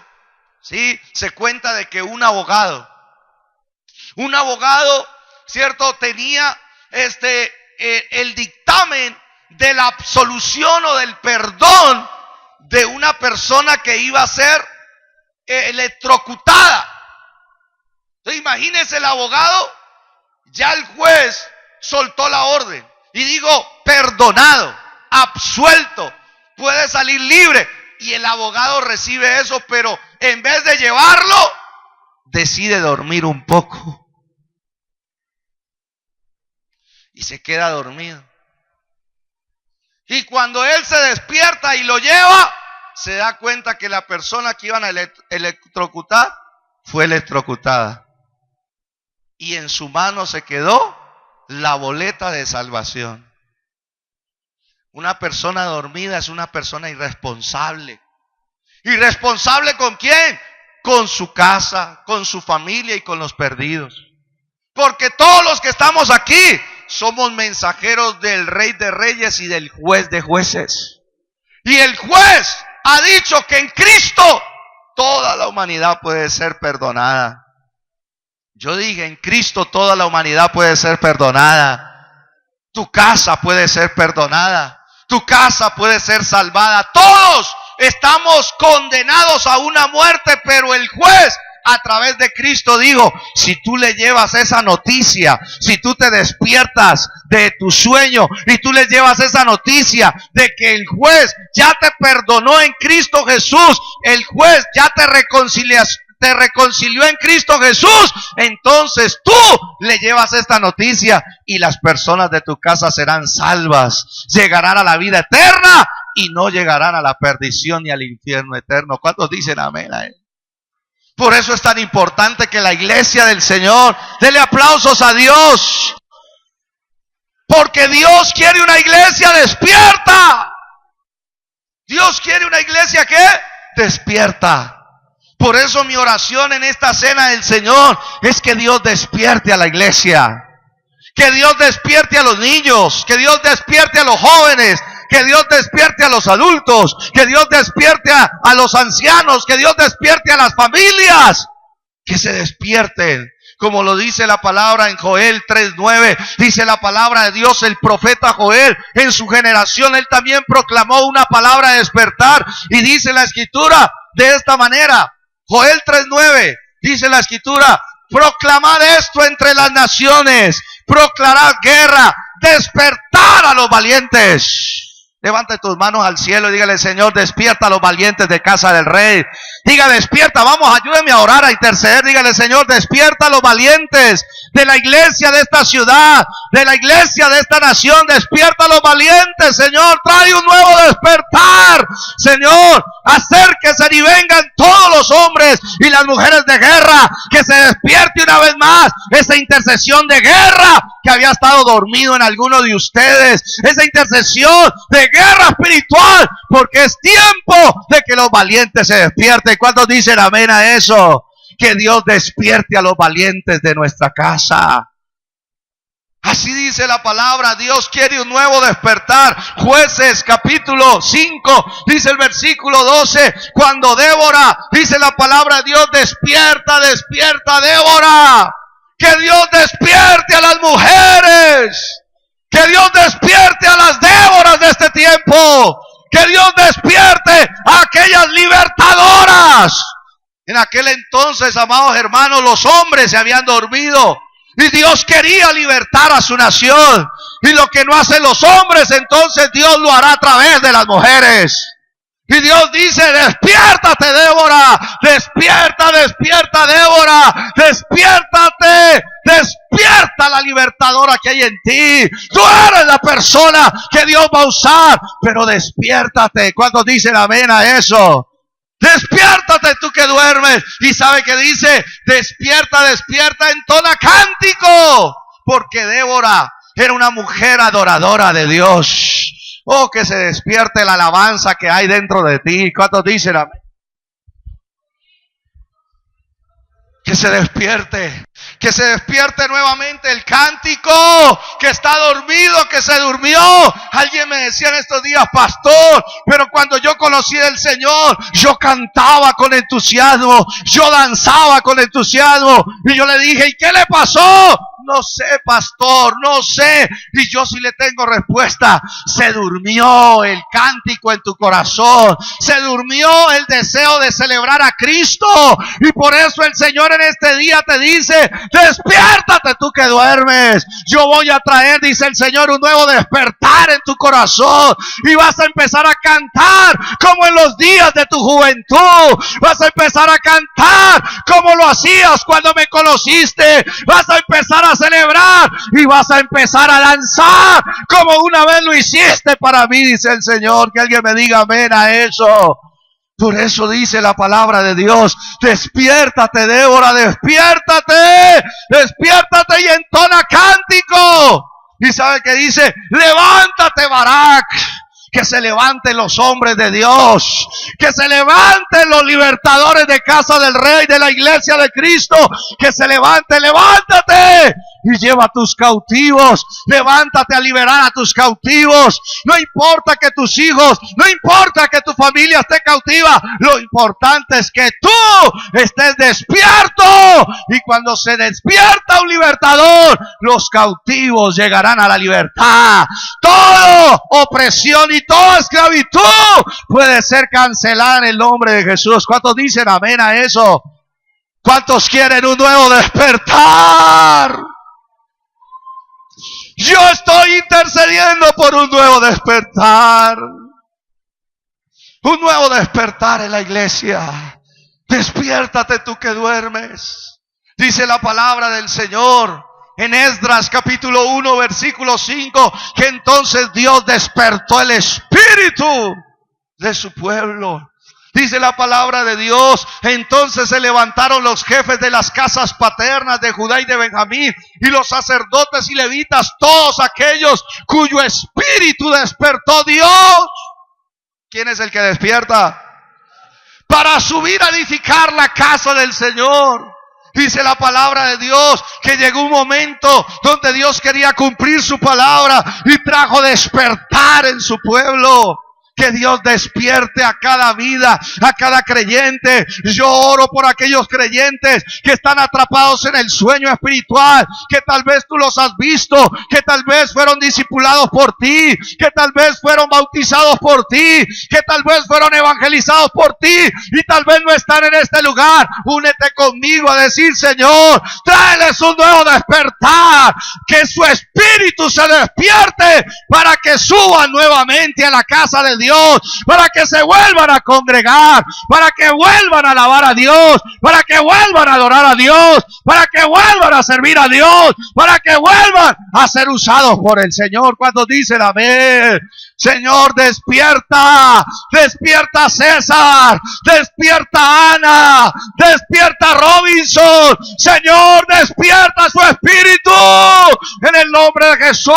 ¿sí?, se cuenta de que un abogado, ¿cierto?, tenía el dictamen de la absolución o del perdón de una persona que iba a ser electrocutada. Entonces imagínense, el abogado, ya el juez soltó la orden y digo, perdonado, absuelto, puede salir libre. Y el abogado recibe eso, pero en vez de llevarlo, decide dormir un poco. Y se queda dormido. Y cuando él se despierta y lo lleva, se da cuenta que la persona que iban a electrocutar fue electrocutada. Y en su mano se quedó la boleta de salvación. Una persona dormida es una persona irresponsable. ¿Irresponsable con quién? Con su casa, con su familia y con los perdidos. Porque todos los que estamos aquí somos mensajeros del Rey de Reyes y del Juez de Jueces. Y el juez ha dicho que en Cristo toda la humanidad puede ser perdonada. Yo dije, en Cristo toda la humanidad puede ser perdonada. Tu casa puede ser perdonada. Tu casa puede ser salvada. Todos estamos condenados a una muerte, pero el juez a través de Cristo dijo, si tú le llevas esa noticia, si tú te despiertas de tu sueño y tú le llevas esa noticia de que el juez ya te perdonó en Cristo Jesús, el juez ya te reconcilió en Cristo Jesús, entonces tú le llevas esta noticia y las personas de tu casa serán salvas, llegarán a la vida eterna y no llegarán a la perdición ni al infierno eterno. ¿Cuántos dicen amén a él? Por eso es tan importante que la iglesia del Señor, dele aplausos a Dios, porque Dios quiere una iglesia despierta. Dios quiere una iglesia que despierta. Por eso mi oración en esta cena del Señor es que Dios despierte a la iglesia, que Dios despierte a los niños, que Dios despierte a los jóvenes, que Dios despierte a los adultos, que Dios despierte a los ancianos, que Dios despierte a las familias, que se despierten. Como lo dice la palabra en Joel 3:9, dice la palabra de Dios, el profeta Joel, en su generación, él también proclamó una palabra de despertar, y dice la escritura de esta manera, Joel 3:9, dice la escritura, proclamad esto entre las naciones, proclamad guerra, despertar a los valientes. Levante tus manos al cielo y dígale, Señor, despierta a los valientes de casa del Rey. Diga, despierta, vamos, ayúdeme a orar, a interceder. Dígale, Señor, despierta a los valientes de la iglesia de esta ciudad, de la iglesia de esta nación. Despierta a los valientes, Señor, trae un nuevo despertar. Señor, acérquese y vengan todos los hombres y las mujeres de guerra, que se despierte una vez más esa intercesión de guerra que había estado dormido en alguno de ustedes, esa intercesión de guerra espiritual, porque es tiempo de que los valientes se despierten. ¿Cuántos dicen amén a eso? Que Dios despierte a los valientes de nuestra casa. Así dice la palabra, Dios quiere un nuevo despertar. Jueces capítulo 5, dice el versículo 12, cuando Débora, dice la palabra de Dios, despierta, despierta Débora. Que Dios despierte a las mujeres. Que Dios despierte a las Déboras de este tiempo. Que Dios despierte a aquellas libertadoras. En aquel entonces, amados hermanos, los hombres se habían dormido y Dios quería libertar a su nación. Y lo que no hacen los hombres, entonces Dios lo hará a través de las mujeres. Y Dios dice, despiértate Débora, despierta, despierta Débora, despiértate, despierta la libertadora que hay en ti. Tú eres la persona que Dios va a usar, pero despiértate. ¿Cuántos dicen amén a eso? Despiértate tú que duermes. Y sabe que dice, despierta, despierta, entona cántico, porque Débora Era una mujer adoradora de Dios. Oh, que se despierte la alabanza que hay dentro de ti. ¿Cuántos dicen amén? Que se despierte. Que se despierte nuevamente el cántico que está dormido, que se durmió. Alguien me decía en estos días, pastor, pero cuando yo conocí al Señor, yo cantaba con entusiasmo, yo danzaba con entusiasmo. Y yo le dije, ¿y qué le pasó? No sé, pastor, no sé. Y yo sí le tengo respuesta. Se durmió el cántico en tu corazón. Se durmió el deseo de celebrar a Cristo. Y por eso el Señor en este día te dice, despiértate tú que duermes. Yo voy a traer, dice el Señor, un nuevo despertar en tu corazón. Y vas a empezar a cantar como en los días de tu juventud. Vas a empezar a cantar como lo hacías cuando me conociste. Vas a empezar a celebrar y vas a empezar a danzar como una vez lo hiciste para mí, dice el Señor. Que alguien me diga amén a eso. Por eso dice la palabra de Dios, despiértate, Débora, despiértate, despiértate y entona cántico. Y sabe que dice, levántate, Barak. Que se levanten los hombres de Dios, que se levanten los libertadores de casa del Rey, de la iglesia de Cristo, que se levanten, levántate y lleva a tus cautivos, levántate a liberar a tus cautivos. No importa que tus hijos, no importa que tu familia esté cautiva, lo importante es que tú estés despierto. Y cuando se despierta un libertador, los cautivos llegarán a la libertad. Toda opresión y toda esclavitud puede ser cancelada en el nombre de Jesús. ¿Cuántos dicen amén a eso? ¿Cuántos quieren un nuevo despertar? Yo estoy intercediendo por un nuevo despertar. Un nuevo despertar en la iglesia. Despiértate tú que duermes. Dice la palabra del Señor en Esdras capítulo 1 versículo 5, que entonces Dios despertó el espíritu de su pueblo. Dice la palabra de Dios, entonces se levantaron los jefes de las casas paternas de Judá y de Benjamín, y los sacerdotes y levitas, todos aquellos cuyo espíritu despertó Dios. ¿Quién es el que despierta? Para subir a edificar la casa del Señor. Dice la palabra de Dios que llegó un momento donde Dios quería cumplir su palabra y trajo despertar en su pueblo. Que Dios despierte a cada vida, a cada creyente. Yo oro por aquellos creyentes que están atrapados en el sueño espiritual, que tal vez tú los has visto, que tal vez fueron discipulados por ti, que tal vez fueron bautizados por ti, que tal vez fueron evangelizados por ti y tal vez no están en este lugar. Únete conmigo a decir, Señor, tráeles un nuevo despertar, que su espíritu se despierte para que suban nuevamente a la casa de Dios, para que se vuelvan a congregar, para que vuelvan a alabar a Dios, para que vuelvan a adorar a Dios, para que vuelvan a servir a Dios, para que vuelvan a ser usados por el Señor. Cuando dicen amén. Señor, despierta, despierta César, despierta Ana, despierta Robinson. Señor, despierta su espíritu en el nombre de Jesús.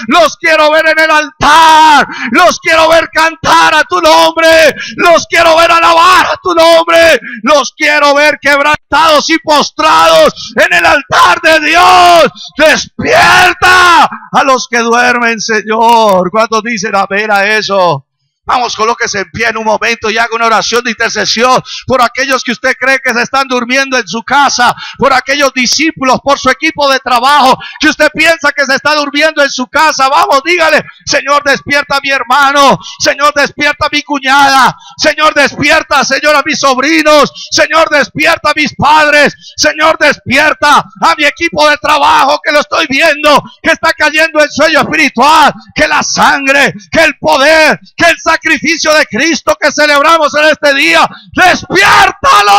Los quiero ver en el altar, los quiero ver cantar a tu nombre, los quiero ver alabar a tu nombre, los quiero ver quebrantados y postrados en el altar de Dios. Despierta a los que duermen, Señor. ¿Cuántos dicen amén a eso? Vamos, colóquese en pie en un momento y haga una oración de intercesión por aquellos que usted cree que se están durmiendo en su casa, por aquellos discípulos, por su equipo de trabajo que usted piensa que se está durmiendo en su casa. Vamos, dígale, Señor, despierta a mi hermano, Señor, despierta a mi cuñada, Señor, despierta, Señor, a mis sobrinos, Señor, despierta a mis padres, Señor, despierta a mi equipo de trabajo que lo estoy viendo, que está cayendo en sueño espiritual, que la sangre, que el poder, que el sacrificio de Cristo que celebramos en este día, despiértalos.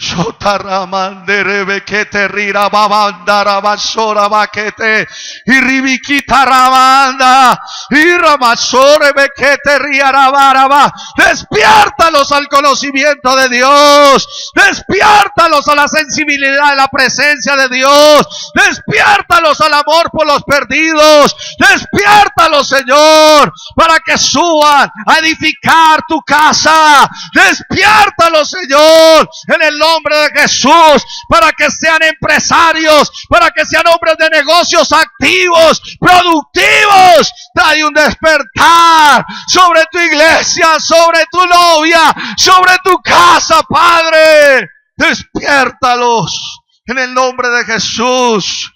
Shotaramandere bekete rira babandara basora bakete iribikita ramanda iramasore bekete riarabaraba. Despiértalos al conocimiento de Dios, despiértalos a la sensibilidad de la presencia de Dios, despiértalos al amor por los perdidos, despiértalos, Señor, para que suban a edificar tu casa. Despiértalos, Señor, en el nombre de Jesús, para que sean empresarios, para que sean hombres de negocios activos, productivos. Trae un despertar sobre tu iglesia, sobre tu novia, sobre tu casa, Padre. Despiértalos en el nombre de Jesús.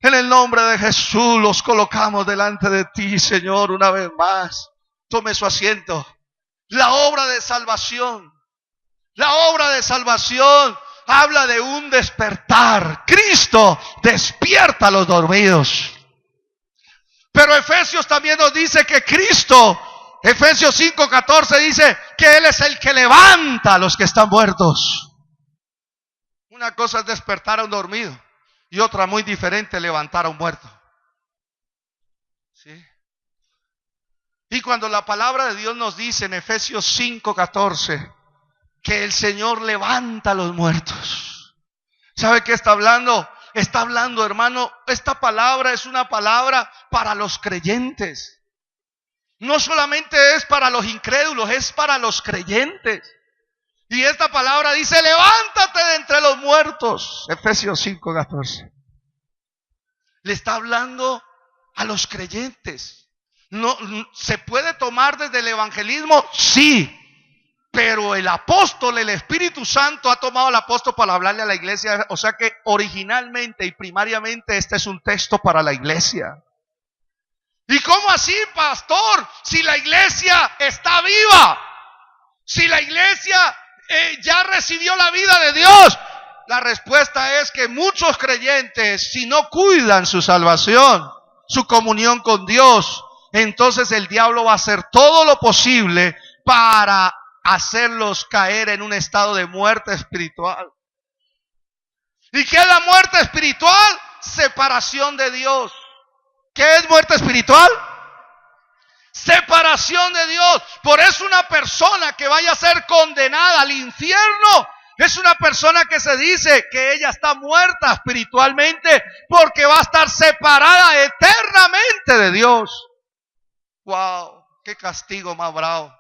En el nombre de Jesús los colocamos delante de ti, Señor, una vez más. Tome su asiento. La obra de salvación. La obra de salvación habla de un despertar. Cristo despierta a los dormidos. Pero Efesios también nos dice que Cristo, Efesios 5:14 dice que Él es el que levanta a los que están muertos. Una cosa es despertar a un dormido y otra muy diferente, levantar a un muerto. ¿Sí? Y cuando la palabra de Dios nos dice en Efesios 5:14 que el Señor levanta a los muertos, ¿sabe qué está hablando? Está hablando, hermano, esta palabra es una palabra para los creyentes. No solamente es para los incrédulos, es para los creyentes. Y esta palabra dice: levántate de entre los muertos. Efesios 5:14. Le está hablando a los creyentes. No, ¿se puede tomar desde el evangelismo? Sí. Pero el apóstol, el Espíritu Santo ha tomado al apóstol para hablarle a la iglesia. O sea que originalmente y primariamente este es un texto para la iglesia. ¿Y cómo así, pastor? Si la iglesia está viva, si la iglesia ya recibió la vida de Dios. La respuesta es que muchos creyentes, si no cuidan su salvación, su comunión con Dios, entonces el diablo va a hacer todo lo posible para hacerlos caer en un estado de muerte espiritual. ¿Y qué es la muerte espiritual? Separación de Dios. ¿Qué es muerte espiritual? Separación de Dios. Por eso una persona que vaya a ser condenada al infierno es una persona que se dice que ella está muerta espiritualmente, porque va a estar separada eternamente de Dios. ¡Wow! ¡Qué castigo más bravo!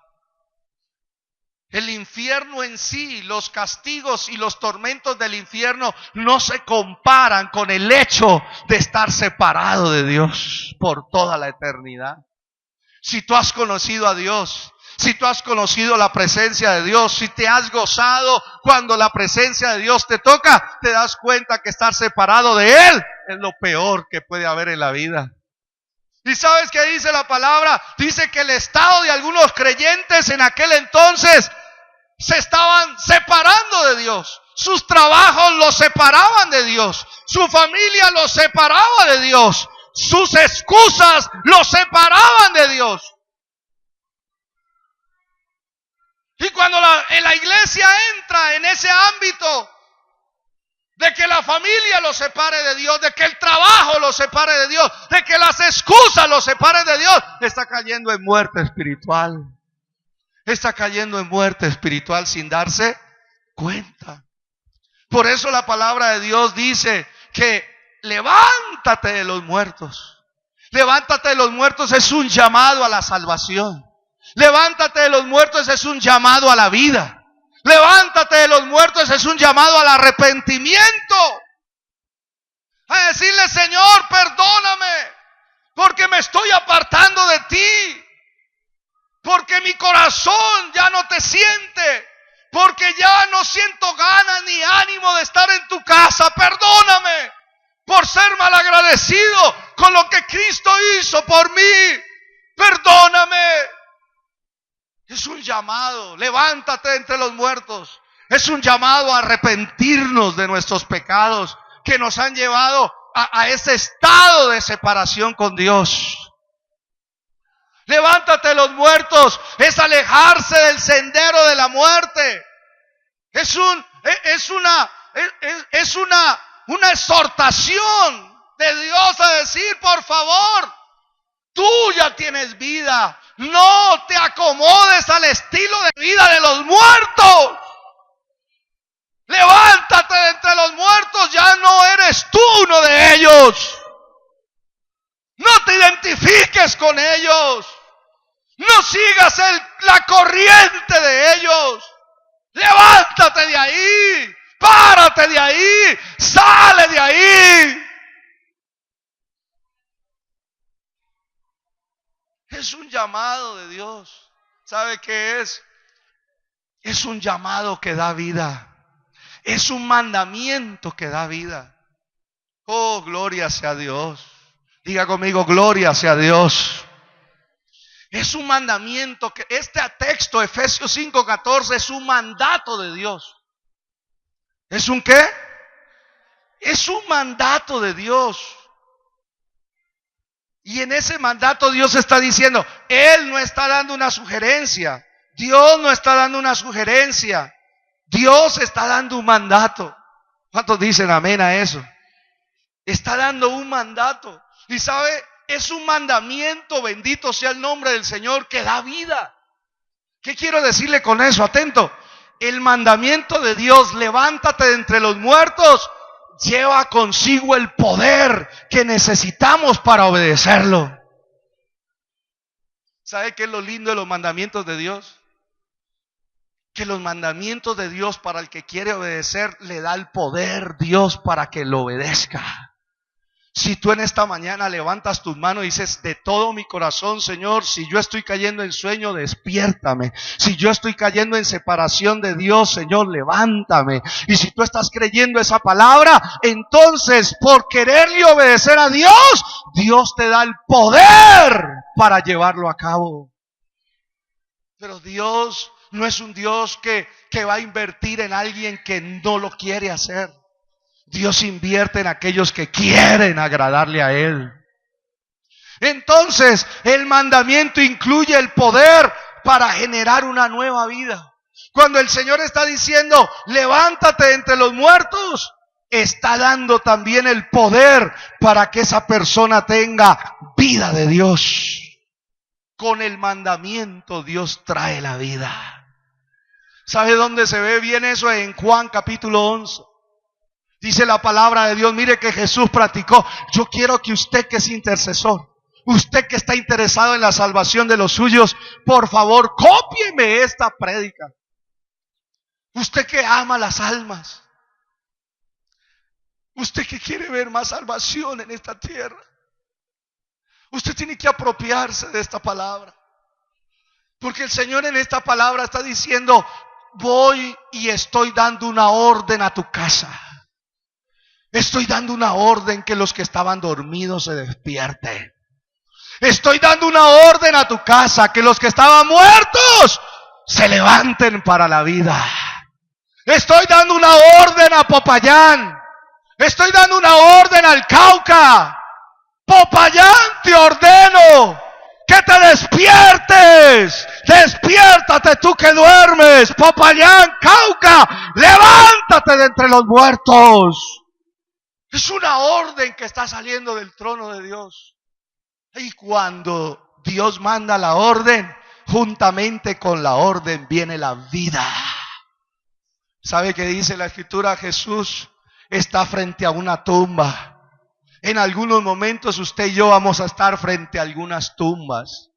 El infierno en sí, los castigos y los tormentos del infierno no se comparan con el hecho de estar separado de Dios por toda la eternidad. Si tú has conocido a Dios, si tú has conocido la presencia de Dios, si te has gozado cuando la presencia de Dios te toca, te das cuenta que estar separado de Él es lo peor que puede haber en la vida. ¿Y sabes qué dice la palabra? Dice que el estado de algunos creyentes en aquel entonces se estaban separando de Dios. Sus trabajos los separaban de Dios. Su familia los separaba de Dios. Sus excusas los separaban de Dios. Y cuando la iglesia entra en ese ámbito de que la familia los separe de Dios, de que el trabajo los separe de Dios, de que las excusas los separen de Dios, está cayendo en muerte espiritual. Está cayendo en muerte espiritual sin darse cuenta. Por eso la palabra de Dios dice que levántate de los muertos. Levántate de los muertos es un llamado a la salvación. Levántate de los muertos es un llamado a la vida. Levántate de los muertos es un llamado al arrepentimiento. A decirle: Señor, perdóname, porque me estoy apartando de ti. Porque mi corazón ya no te siente. Porque ya no siento ganas ni ánimo de estar en tu casa. Perdóname por ser malagradecido con lo que Cristo hizo por mí. Perdóname. Es un llamado. Levántate entre los muertos. Es un llamado a arrepentirnos de nuestros pecados que nos han llevado a ese estado de separación con Dios. Levántate de los muertos es alejarse del sendero de la muerte. Es Es una exhortación de Dios a decir, por favor, tú ya tienes vida. No te acomodes al estilo de vida de los muertos. Levántate de entre los muertos, ya no eres tú uno de ellos. No te identifiques con ellos. No sigas la corriente de ellos. Levántate de ahí. Párate de ahí. Sale de ahí. Es un llamado de Dios. ¿Sabe qué es? Es un llamado que da vida. Es un mandamiento que da vida. Oh, gloria sea Dios. Diga conmigo, gloria sea Dios. Es un mandamiento que este texto, Efesios 5:14, es un mandato de Dios. ¿Es un qué? Es un mandato de Dios. Y en ese mandato Dios está diciendo, Él no está dando una sugerencia. Dios no está dando una sugerencia. Dios está dando un mandato. ¿Cuántos dicen amén a eso? Está dando un mandato. Y sabe, es un mandamiento, bendito sea el nombre del Señor, que da vida. ¿Qué quiero decirle con eso? Atento. El mandamiento de Dios, levántate de entre los muertos, lleva consigo el poder que necesitamos para obedecerlo. ¿Sabe qué es lo lindo de los mandamientos de Dios? Que los mandamientos de Dios, para el que quiere obedecer, le da el poder Dios para que lo obedezca. Si tú en esta mañana levantas tus manos y dices, de todo mi corazón, Señor, si yo estoy cayendo en sueño, despiértame. Si yo estoy cayendo en separación de Dios, Señor, levántame. Y si tú estás creyendo esa palabra, entonces por quererle obedecer a Dios, Dios te da el poder para llevarlo a cabo. Pero Dios no es un Dios que va a invertir en alguien que no lo quiere hacer. Dios invierte en aquellos que quieren agradarle a Él. Entonces, el mandamiento incluye el poder para generar una nueva vida. Cuando el Señor está diciendo, levántate de entre los muertos, está dando también el poder para que esa persona tenga vida de Dios. Con el mandamiento Dios trae la vida. ¿Sabe dónde se ve bien eso? En Juan capítulo 11. Dice la palabra de Dios, mire que Jesús practicó. Yo quiero que usted que es intercesor, usted que está interesado en la salvación de los suyos, por favor, cópieme esta prédica. Usted que ama las almas, usted que quiere ver más salvación en esta tierra, usted tiene que apropiarse de esta palabra. Porque el Señor en esta palabra está diciendo, voy y estoy dando una orden a tu casa. Estoy dando una orden que los que estaban dormidos se despierten. Estoy dando una orden a tu casa, que los que estaban muertos se levanten para la vida. Estoy dando una orden a Popayán. Estoy dando una orden al Cauca. Popayán, te ordeno que te despiertes. Despiértate tú que duermes. Popayán, Cauca, levántate de entre los muertos. Es una orden que está saliendo del trono de Dios. Y cuando Dios manda la orden, juntamente con la orden viene la vida. ¿Sabe qué dice la Escritura? Jesús está frente a una tumba. En algunos momentos usted y yo vamos a estar frente a algunas tumbas.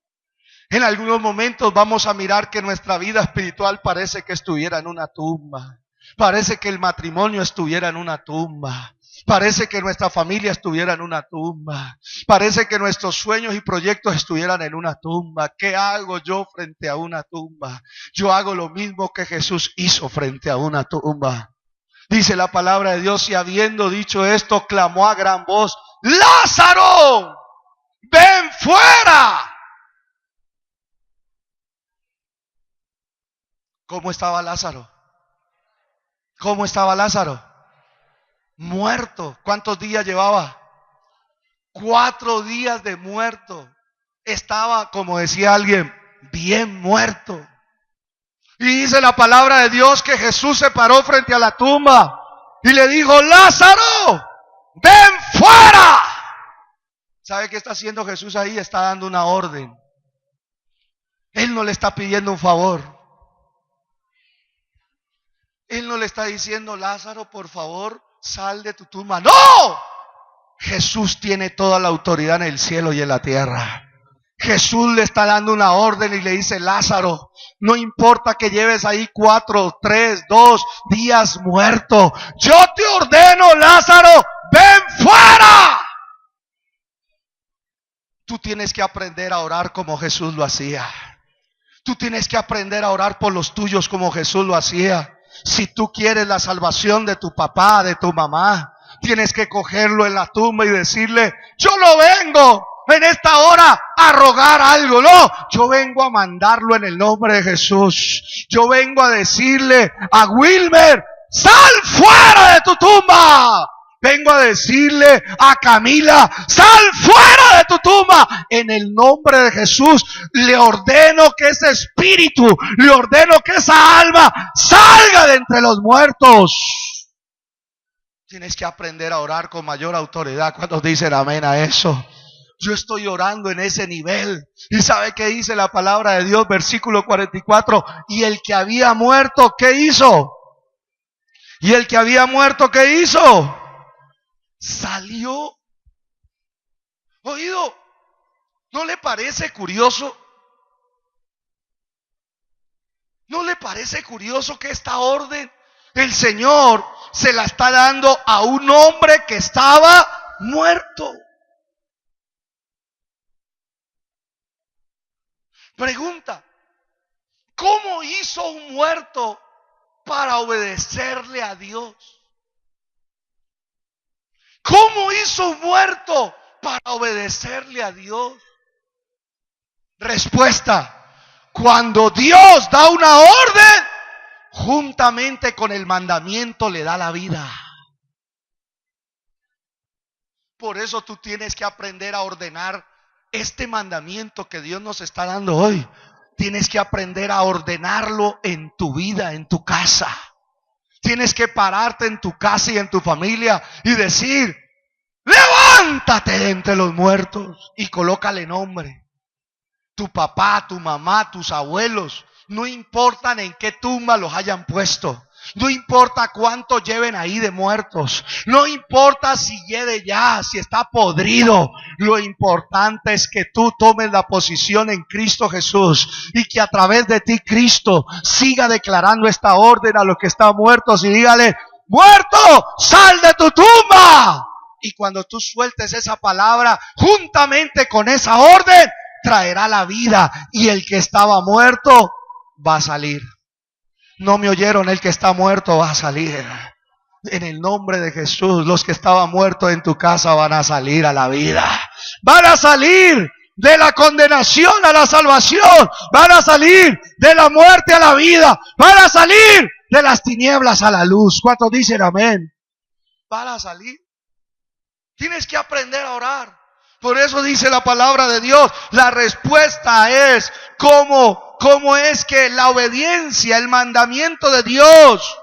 En algunos momentos vamos a mirar que nuestra vida espiritual parece que estuviera en una tumba. Parece que el matrimonio estuviera en una tumba. Parece que nuestra familia estuviera en una tumba. Parece que nuestros sueños y proyectos estuvieran en una tumba. ¿Qué hago yo frente a una tumba? Yo hago lo mismo que Jesús hizo frente a una tumba. Dice la palabra de Dios, y habiendo dicho esto, clamó a gran voz, ¡Lázaro, ven fuera! ¿Cómo estaba Lázaro? ¿Cómo estaba Lázaro? Muerto. ¿Cuántos días llevaba? 4 días de muerto. Estaba, como decía alguien, bien muerto. Y dice la palabra de Dios que Jesús se paró frente a la tumba y le dijo: Lázaro, ven fuera. ¿Sabe qué está haciendo Jesús ahí? Está dando una orden. Él no le está pidiendo un favor. Él no le está diciendo: Lázaro, por favor, sal de tu tumba. ¡No! Jesús tiene toda la autoridad en el cielo y en la tierra. Jesús le está dando una orden y le dice: Lázaro, no importa que lleves ahí 4, 3, 2 días muerto. Yo te ordeno, Lázaro, ven fuera. Tú tienes que aprender a orar como Jesús lo hacía. Tú tienes que aprender a orar por los tuyos como Jesús lo hacía. Si tú quieres la salvación de tu papá, de tu mamá, tienes que cogerlo en la tumba y decirle: yo no vengo en esta hora a rogar algo, no, yo vengo a mandarlo en el nombre de Jesús. Yo vengo a decirle a Wilmer: sal fuera de tu tumba. Vengo a decirle a Camila: sal fuera de tu tumba. En el nombre de Jesús le ordeno que ese espíritu, le ordeno que esa alma salga de entre los muertos. Tienes que aprender a orar con mayor autoridad. ¿Cuántos dicen amén a eso? Yo estoy orando en ese nivel. ¿Y sabe qué dice la palabra de Dios? Versículo 44. Y el que había muerto, ¿qué hizo? Y el que había muerto, ¿qué hizo? Salió. Oído, ¿no le parece curioso? ¿No le parece curioso que esta orden el Señor se la está dando a un hombre que estaba muerto? Pregunta: ¿cómo hizo un muerto para obedecerle a Dios? ¿Cómo hizo un muerto para obedecerle a Dios? Respuesta: cuando Dios da una orden, juntamente con el mandamiento le da la vida. Por eso tú tienes que aprender a ordenar este mandamiento que Dios nos está dando hoy. Tienes que aprender a ordenarlo en tu vida, en tu casa. Tienes que pararte en tu casa y en tu familia y decir: levántate de entre los muertos, y colócale nombre. Tu papá, tu mamá, tus abuelos, no importan en qué tumba los hayan puesto. No importa cuánto lleven ahí de muertos. No importa si lleve ya, si está podrido. Lo importante es que tú tomes la posición en Cristo Jesús y que a través de ti Cristo siga declarando esta orden a los que están muertos y dígale: muerto, sal de tu tumba. Y cuando tú sueltes esa palabra, juntamente con esa orden, traerá la vida, y el que estaba muerto va a salir. No me oyeron: el que está muerto va a salir. En el nombre de Jesús, los que estaban muertos en tu casa van a salir a la vida. Van a salir de la condenación a la salvación. Van a salir de la muerte a la vida. Van a salir de las tinieblas a la luz. ¿Cuántos dicen amén? Van a salir. Tienes que aprender a orar. Por eso dice la palabra de Dios, la respuesta es cómo es que la obediencia, el mandamiento de Dios,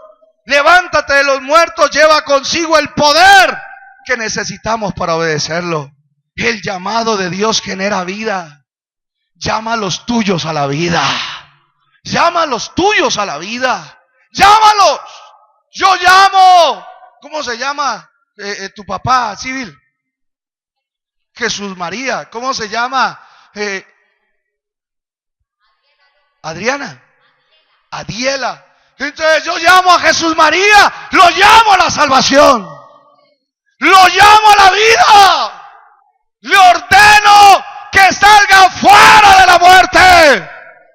levántate de los muertos, lleva consigo el poder que necesitamos para obedecerlo. El llamado de Dios genera vida. Llama a los tuyos a la vida. Llama a los tuyos a la vida. Llámalos. Yo llamo. ¿Cómo se llama tu papá, Civil? Jesús María. ¿Cómo se llama? Adriana. Adiela. Entonces yo llamo a Jesús María, lo llamo a la salvación, lo llamo a la vida, le ordeno que salga fuera de la muerte.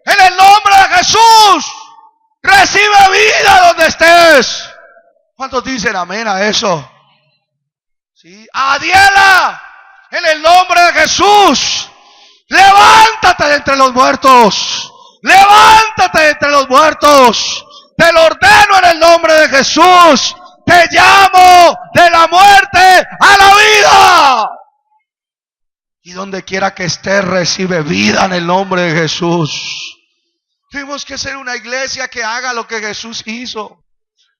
En el nombre de Jesús, recibe vida donde estés. ¿Cuántos dicen amén a eso? ¿Sí? Adiela, en el nombre de Jesús, levántate de entre los muertos. Levántate de entre los muertos. Te lo ordeno en el nombre de Jesús. Te llamo de la muerte a la vida. Y donde quiera que estés, recibe vida en el nombre de Jesús. Tenemos que ser una iglesia que haga lo que Jesús hizo.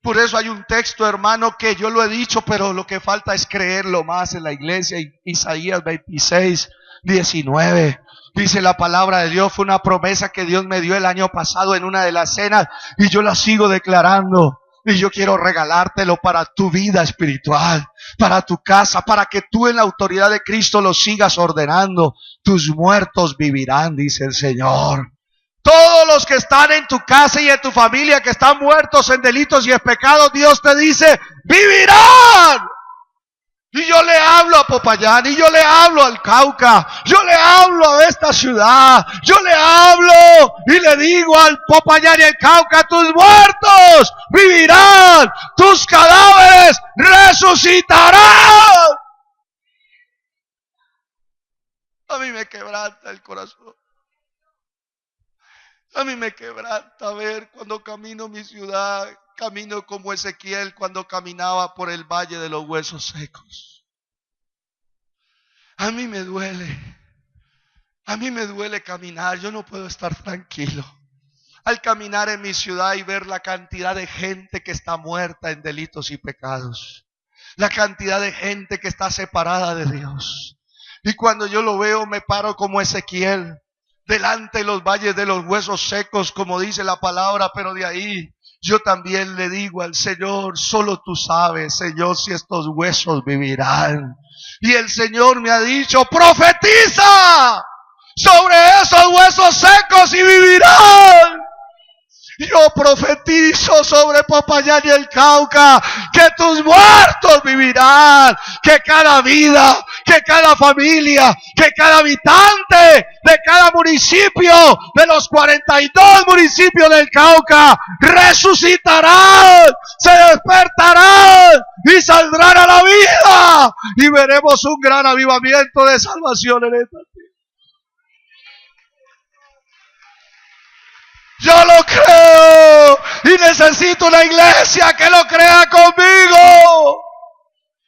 Por eso hay un texto, hermano, que yo lo he dicho, pero lo que falta es creerlo más en la iglesia. Isaías 26, 19. Dice la palabra de Dios, fue una promesa que Dios me dio el año pasado en una de las cenas y yo la sigo declarando. Y yo quiero regalártelo para tu vida espiritual, para tu casa, para que tú en la autoridad de Cristo lo sigas ordenando. Tus muertos vivirán, dice el Señor. Todos los que están en tu casa y en tu familia, que están muertos en delitos y en pecados, Dios te dice, vivirán. Y yo le hablo a Popayán, y yo le hablo al Cauca, yo le hablo a esta ciudad, yo le hablo y le digo al Popayán y al Cauca, tus muertos vivirán, tus cadáveres resucitarán. A mí me quebranta el corazón. A mí me quebranta ver cuando camino mi ciudad, camino como Ezequiel cuando caminaba por el valle de los huesos secos. A mí me duele caminar, yo no puedo estar tranquilo. Al caminar en mi ciudad y ver la cantidad de gente que está muerta en delitos y pecados. La cantidad de gente que está separada de Dios. Y cuando yo lo veo me paro como Ezequiel. Delante de los valles de los huesos secos, como dice la palabra, pero de ahí yo también le digo al Señor, solo tú sabes, Señor, si estos huesos vivirán. Y el Señor me ha dicho, profetiza sobre esos huesos secos y vivirán. Yo profetizo sobre Popayán y el Cauca que tus muertos vivirán, que cada vida, que cada familia, que cada habitante de cada municipio, de los 42 municipios del Cauca, resucitarán, se despertarán y saldrán a la vida y veremos un gran avivamiento de salvación en esta tierra. Yo lo creo y necesito una iglesia que lo crea conmigo,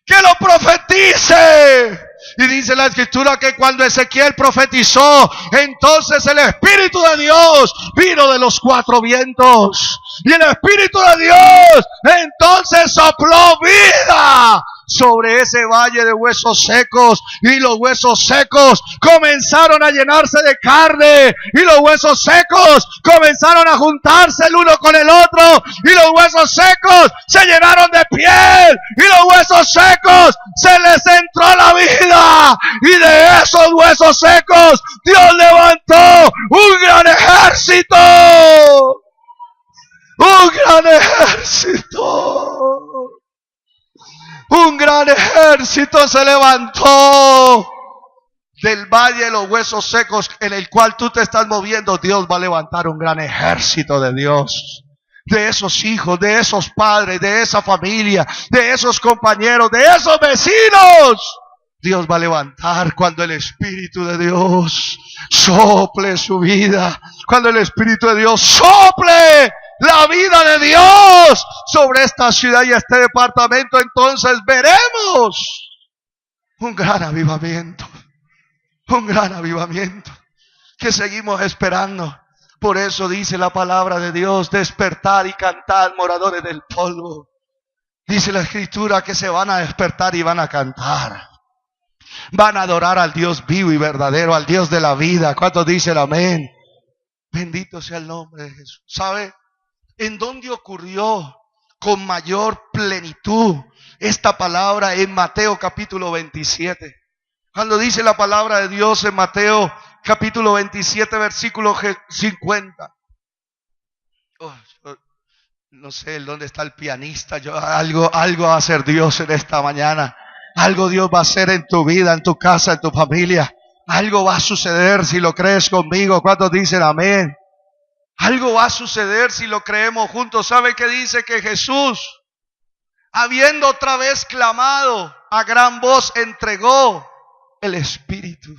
que lo profetice. Y dice la Escritura que cuando Ezequiel profetizó, entonces el Espíritu de Dios vino de los 4 vientos. Y el Espíritu de Dios entonces sopló vida sobre ese valle de huesos secos, y los huesos secos comenzaron a llenarse de carne, y los huesos secos comenzaron a juntarse el uno con el otro, y los huesos secos se llenaron de piel, y los huesos secos se les entró la vida, y de esos huesos secos Dios levantó un gran ejército. Un gran ejército. Un gran ejército se levantó del valle de los huesos secos en el cual tú te estás moviendo. Dios va a levantar un gran ejército de Dios. De esos hijos, de esos padres, de esa familia, de esos compañeros, de esos vecinos. Dios va a levantar cuando el Espíritu de Dios sople su vida. Cuando el Espíritu de Dios sople la vida de Dios sobre esta ciudad y este departamento, entonces veremos un gran avivamiento. Un gran avivamiento que seguimos esperando. Por eso dice la palabra de Dios, despertad y cantad, moradores del polvo. Dice la Escritura que se van a despertar y van a cantar. Van a adorar al Dios vivo y verdadero, al Dios de la vida. ¿Cuántos dicen amén? Bendito sea el nombre de Jesús. ¿Sabe en dónde ocurrió con mayor plenitud esta palabra? En Mateo capítulo 27. Cuando dice la palabra de Dios en Mateo capítulo 27, versículo 50. No sé dónde está el pianista. Algo va a hacer Dios en esta mañana. Algo Dios va a hacer en tu vida, en tu casa, en tu familia. Algo va a suceder si lo crees conmigo. ¿Cuántos dicen amén? Algo va a suceder si lo creemos juntos. ¿Sabe qué dice? Que Jesús, habiendo otra vez clamado a gran voz, entregó el Espíritu.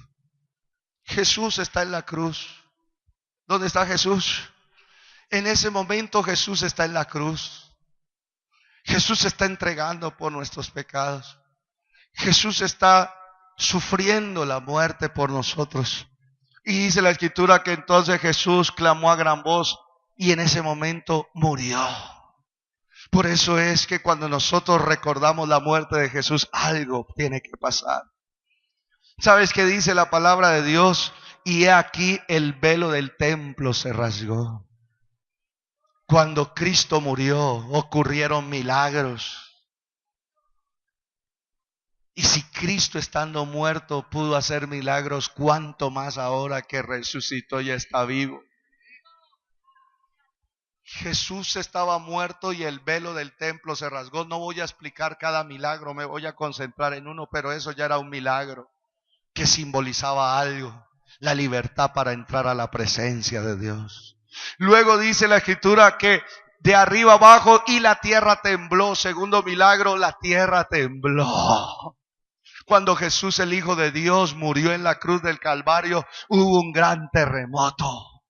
Jesús está en la cruz. ¿Dónde está Jesús? En ese momento Jesús está en la cruz. Jesús está entregando por nuestros pecados. Jesús está sufriendo la muerte por nosotros. Y dice la escritura que entonces Jesús clamó a gran voz y en ese momento murió. Por eso es que cuando nosotros recordamos la muerte de Jesús, algo tiene que pasar. ¿Sabes qué dice la palabra de Dios? Y he aquí el velo del templo se rasgó. Cuando Cristo murió, ocurrieron milagros. Y si Cristo estando muerto pudo hacer milagros, ¿cuánto más ahora que resucitó y está vivo? Jesús estaba muerto y el velo del templo se rasgó. No voy a explicar cada milagro, me voy a concentrar en uno, pero eso ya era un milagro que simbolizaba algo, la libertad para entrar a la presencia de Dios. Luego dice la escritura que de arriba abajo y la tierra tembló. Segundo milagro, la tierra tembló. Cuando Jesús, el Hijo de Dios, murió en la cruz del Calvario, hubo un gran terremoto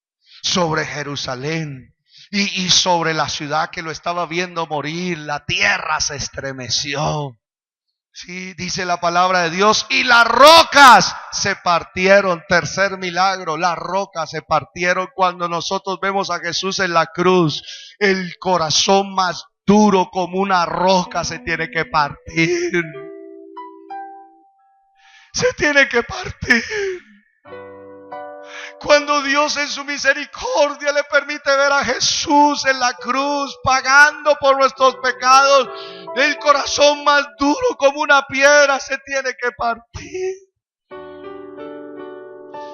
sobre Jerusalén y sobre la ciudad que lo estaba viendo morir. La tierra se estremeció. Sí, dice la palabra de Dios, y las rocas se partieron. Tercer milagro, las rocas se partieron. Cuando nosotros vemos a Jesús en la cruz, el corazón más duro como una roca se tiene que partir. Se tiene que partir. Cuando Dios en su misericordia le permite ver a Jesús en la cruz pagando por nuestros pecados, el corazón más duro como una piedra se tiene que partir.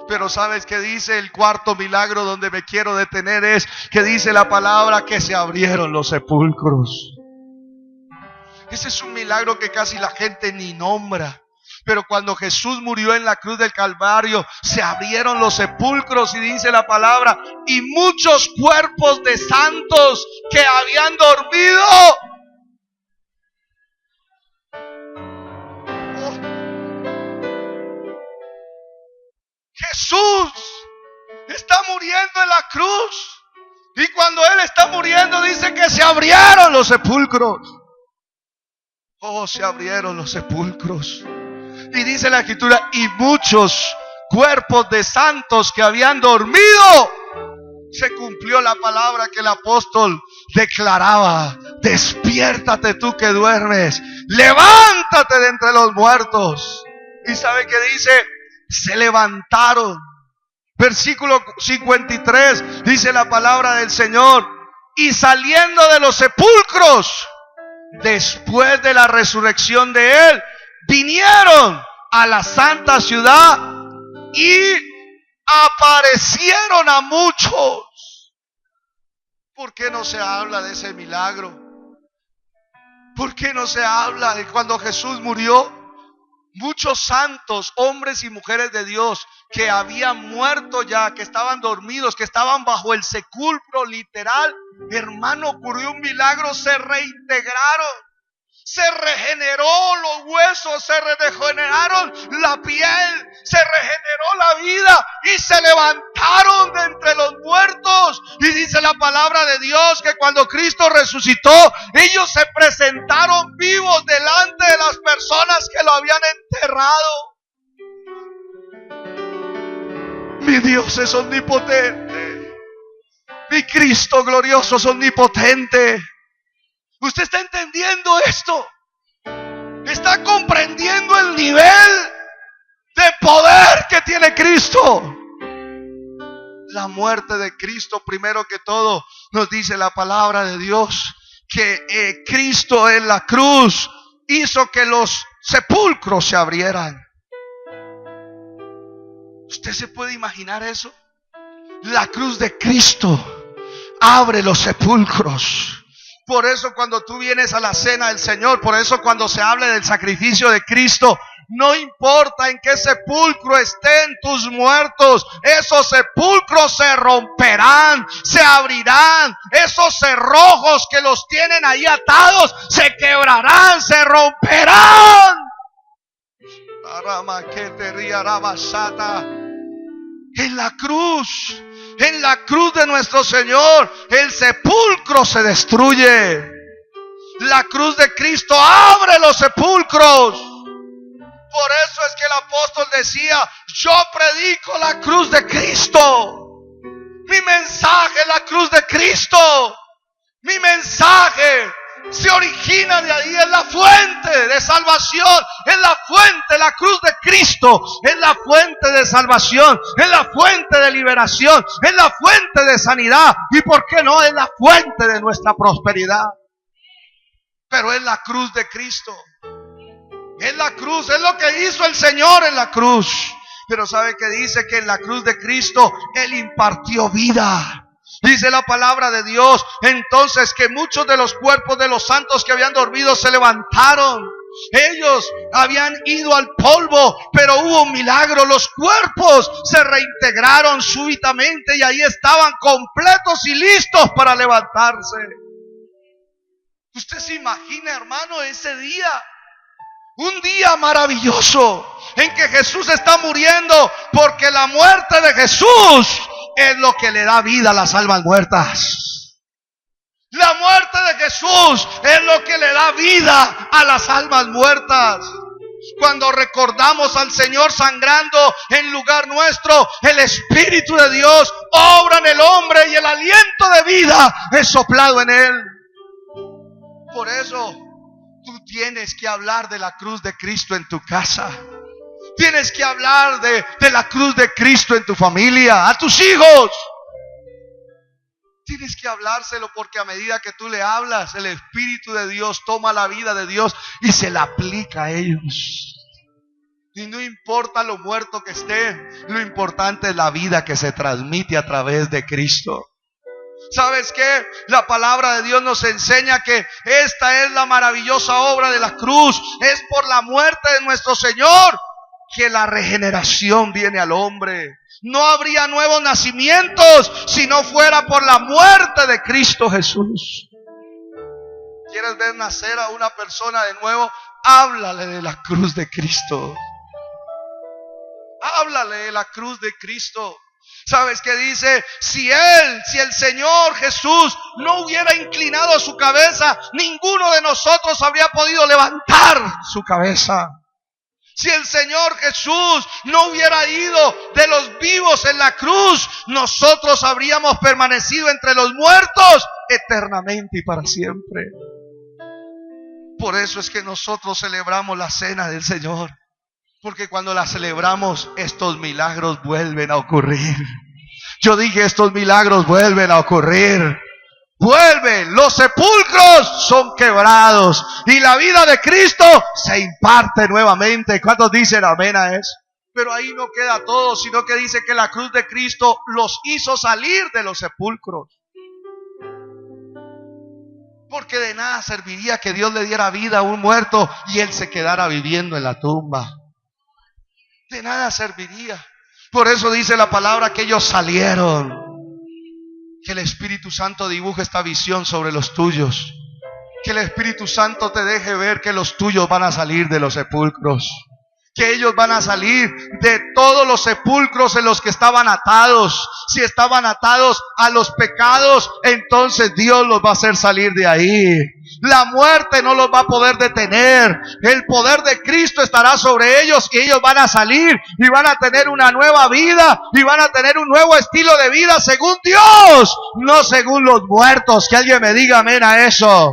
Pero ¿sabes qué dice el cuarto milagro donde me quiero detener? Es que dice la palabra que se abrieron los sepulcros. Ese es un milagro que casi la gente ni nombra. Pero cuando Jesús murió en la cruz del Calvario, se abrieron los sepulcros y dice la palabra, y muchos cuerpos de santos que habían dormido. Jesús está muriendo en la cruz. Y cuando Él está muriendo dice que se abrieron los sepulcros. Oh, se abrieron los sepulcros. Y dice la escritura, y muchos cuerpos de santos que habían dormido. Se cumplió la palabra que el apóstol declaraba: despiértate tú que duermes, levántate de entre los muertos. ¿Y sabe qué dice? Se levantaron. Versículo 53 dice la palabra del Señor, y saliendo de los sepulcros, después de la resurrección de Él, vinieron a la santa ciudad y aparecieron a muchos. ¿Por qué no se habla de ese milagro? ¿Por qué no se habla de cuando Jesús murió? Muchos santos, hombres y mujeres de Dios que habían muerto ya, que estaban dormidos, que estaban bajo el sepulcro literal. Hermano, ocurrió un milagro, se reintegraron. Se regeneró los huesos, se regeneraron la piel, se regeneró la vida y se levantaron de entre los muertos. Y dice la palabra de Dios que cuando Cristo resucitó, ellos se presentaron vivos delante de las personas que lo habían enterrado. Mi Dios es omnipotente. Mi Cristo glorioso es omnipotente. ¿Usted está entendiendo esto? ¿Está comprendiendo el nivel de poder que tiene Cristo? La muerte de Cristo, primero que todo, nos dice la palabra de Dios que Cristo en la cruz hizo que los sepulcros se abrieran. ¿Usted se puede imaginar eso? La cruz de Cristo abre los sepulcros. Por eso cuando tú vienes a la cena del Señor, por eso cuando se habla del sacrificio de Cristo, no importa en qué sepulcro estén tus muertos, esos sepulcros se romperán, se abrirán, esos cerrojos que los tienen ahí atados se quebrarán, se romperán. En la cruz de nuestro Señor, el sepulcro se destruye. La cruz de Cristo abre los sepulcros. Por eso es que el apóstol decía: yo predico la cruz de Cristo. Mi mensaje es la cruz de Cristo. Mi mensaje se origina de ahí, es la fuente de salvación, es la fuente, la cruz de Cristo, es la fuente de salvación, es la fuente de liberación, es la fuente de sanidad y por qué no, es la fuente de nuestra prosperidad. Pero es la cruz de Cristo, es la cruz, es lo que hizo el Señor en la cruz. Pero ¿sabe qué dice? Que en la cruz de Cristo Él impartió vida. Dice la palabra de Dios entonces que muchos de los cuerpos de los santos que habían dormido se levantaron. Ellos habían ido al polvo, pero hubo un milagro. Los cuerpos se reintegraron súbitamente y ahí estaban completos y listos para levantarse. Usted se imagina, hermano, ese día, un día maravilloso en que Jesús está muriendo, porque la muerte de Jesús es lo que le da vida a las almas muertas. La muerte de Jesús es lo que le da vida a las almas muertas. Cuando recordamos al Señor sangrando en lugar nuestro, el Espíritu de Dios obra en el hombre y el aliento de vida es soplado en él. Por eso tú tienes que hablar de la cruz de Cristo en tu casa. Tienes que hablar de la cruz de Cristo en tu familia, a tus hijos. Tienes que hablárselo, porque a medida que tú le hablas, el Espíritu de Dios toma la vida de Dios y se la aplica a ellos. Y no importa lo muerto que esté, lo importante es la vida que se transmite a través de Cristo. ¿Sabes qué? La palabra de Dios nos enseña que esta es la maravillosa obra de la cruz. Es por la muerte de nuestro Señor que la regeneración viene al hombre. No habría nuevos nacimientos si no fuera por la muerte de Cristo Jesús. ¿Quieres ver nacer a una persona de nuevo? Háblale de la cruz de Cristo. Háblale de la cruz de Cristo. ¿Sabes qué dice? Si el Señor Jesús no hubiera inclinado su cabeza, ninguno de nosotros habría podido levantar su cabeza. Si el Señor Jesús no hubiera ido de los vivos en la cruz, nosotros habríamos permanecido entre los muertos eternamente y para siempre. Por eso es que nosotros celebramos la cena del Señor, porque cuando la celebramos, estos milagros vuelven a ocurrir. Yo dije, estos milagros vuelven a ocurrir. Vuelven, los sepulcros son quebrados y la vida de Cristo se imparte nuevamente. ¿Cuántos dicen amén a eso? Pero ahí no queda todo, sino que dice que la cruz de Cristo los hizo salir de los sepulcros. Porque de nada serviría que Dios le diera vida a un muerto y él se quedara viviendo en la tumba. De nada serviría. Por eso dice la palabra que ellos salieron. Que el Espíritu Santo dibuje esta visión sobre los tuyos. Que el Espíritu Santo te deje ver que los tuyos van a salir de los sepulcros. Que ellos van a salir de todos los sepulcros en los que estaban atados. Si estaban atados a los pecados, entonces Dios los va a hacer salir de ahí. La muerte no los va a poder detener. El poder de Cristo estará sobre ellos y ellos van a salir y van a tener una nueva vida y van a tener un nuevo estilo de vida según Dios, no según los muertos. Que alguien me diga amén a eso.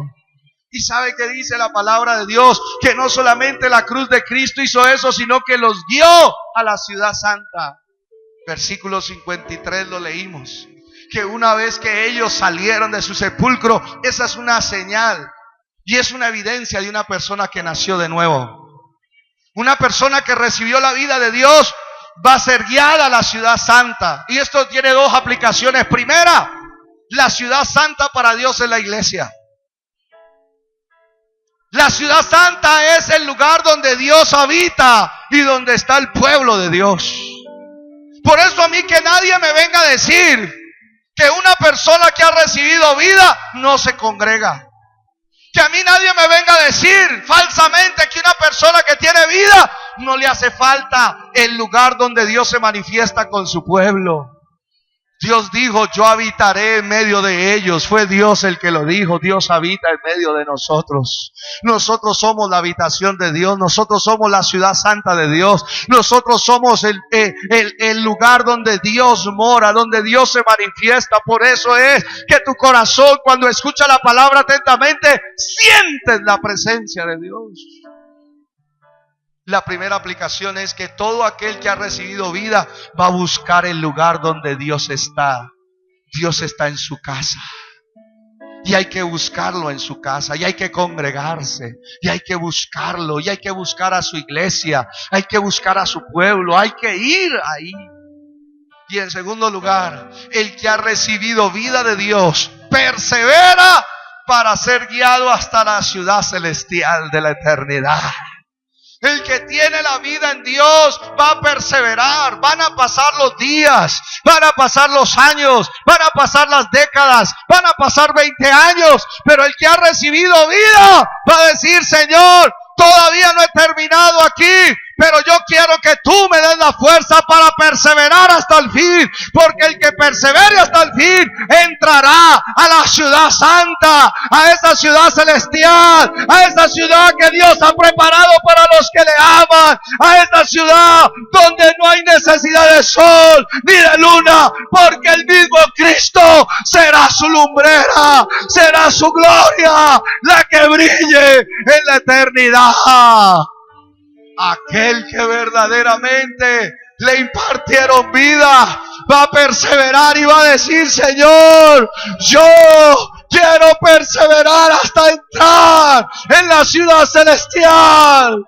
Y sabe que dice la palabra de Dios, que no solamente la cruz de Cristo hizo eso, sino que los guió a la ciudad santa. Versículo 53 lo leímos, que una vez que ellos salieron de su sepulcro, esa es una señal y es una evidencia de una persona que nació de nuevo. Una persona que recibió la vida de Dios va a ser guiada a la ciudad santa. Y esto tiene dos aplicaciones. Primera, la ciudad santa para Dios es la iglesia. La ciudad santa es el lugar donde Dios habita y donde está el pueblo de Dios. Por eso a mí que nadie me venga a decir que una persona que ha recibido vida no se congrega. Que a mí nadie me venga a decir falsamente que una persona que tiene vida no le hace falta el lugar donde Dios se manifiesta con su pueblo. Dios dijo, yo habitaré en medio de ellos. Fue Dios el que lo dijo. Dios habita en medio de nosotros. Nosotros somos la habitación de Dios. Nosotros somos la ciudad santa de Dios. Nosotros somos el lugar donde Dios mora, donde Dios se manifiesta. Por eso es que tu corazón, cuando escucha la palabra atentamente, sientes la presencia de Dios. La primera aplicación es que todo aquel que ha recibido vida va a buscar el lugar donde Dios está. Dios está en su casa. Y hay que buscarlo en su casa. Y hay que congregarse. Y hay que buscarlo. Y hay que buscar a su iglesia. Hay que buscar a su pueblo. Hay que ir ahí. Y en segundo lugar, el que ha recibido vida de Dios persevera para ser guiado hasta la ciudad celestial de la eternidad. El que tiene la vida en Dios va a perseverar. Van a pasar los días, van a pasar los años, van a pasar las décadas, van a pasar 20 años. Pero el que ha recibido vida va a decir, Señor, todavía no he terminado aquí, pero yo quiero que tú me des la fuerza para perseverar hasta el fin, porque el que persevere hasta el fin entrará a la ciudad santa, a esa ciudad celestial, a esa ciudad que Dios ha preparado para los que le aman, a esa ciudad donde no hay necesidad de sol ni de luna, porque el mismo Cristo será su lumbrera, será su gloria la que brille en la eternidad. Aquel que verdaderamente le impartieron vida va a perseverar y va a decir, Señor, yo quiero perseverar hasta entrar en la ciudad celestial.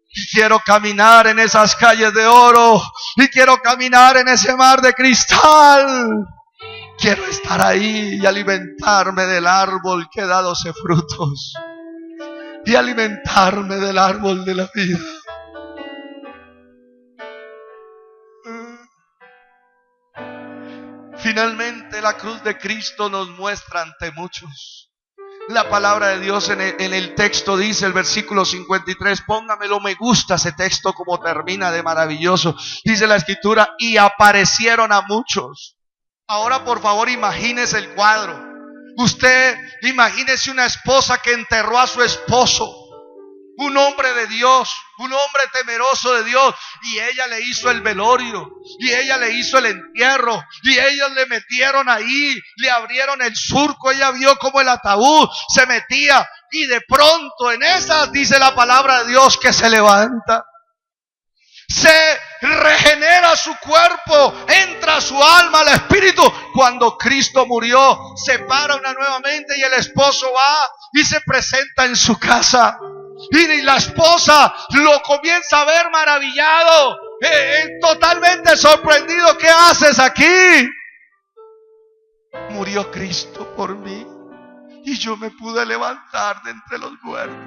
Y quiero caminar en esas calles de oro. Y quiero caminar en ese mar de cristal. Quiero estar ahí y alimentarme del árbol que da 12 frutos. Y alimentarme del árbol de la vida. Finalmente la cruz de Cristo nos muestra ante muchos. La palabra de Dios en el texto dice, el versículo 53, póngamelo, me gusta ese texto como termina de maravilloso. Dice la escritura, y aparecieron a muchos. Ahora por favor imagínese el cuadro. Usted imagínese una esposa que enterró a su esposo. Un hombre de Dios, un hombre temeroso de Dios, y ella le hizo el velorio, y ella le hizo el entierro, y ellos le metieron ahí, le abrieron el surco, ella vio como el ataúd se metía, y de pronto en esas dice la palabra de Dios que se levanta, se regenera su cuerpo, entra su alma al espíritu. Cuando Cristo murió, se para una nuevamente y el esposo va y se presenta en su casa. Y la esposa lo comienza a ver maravillado, totalmente sorprendido. ¿Qué haces aquí? Murió Cristo por mí y yo me pude levantar de entre los muertos.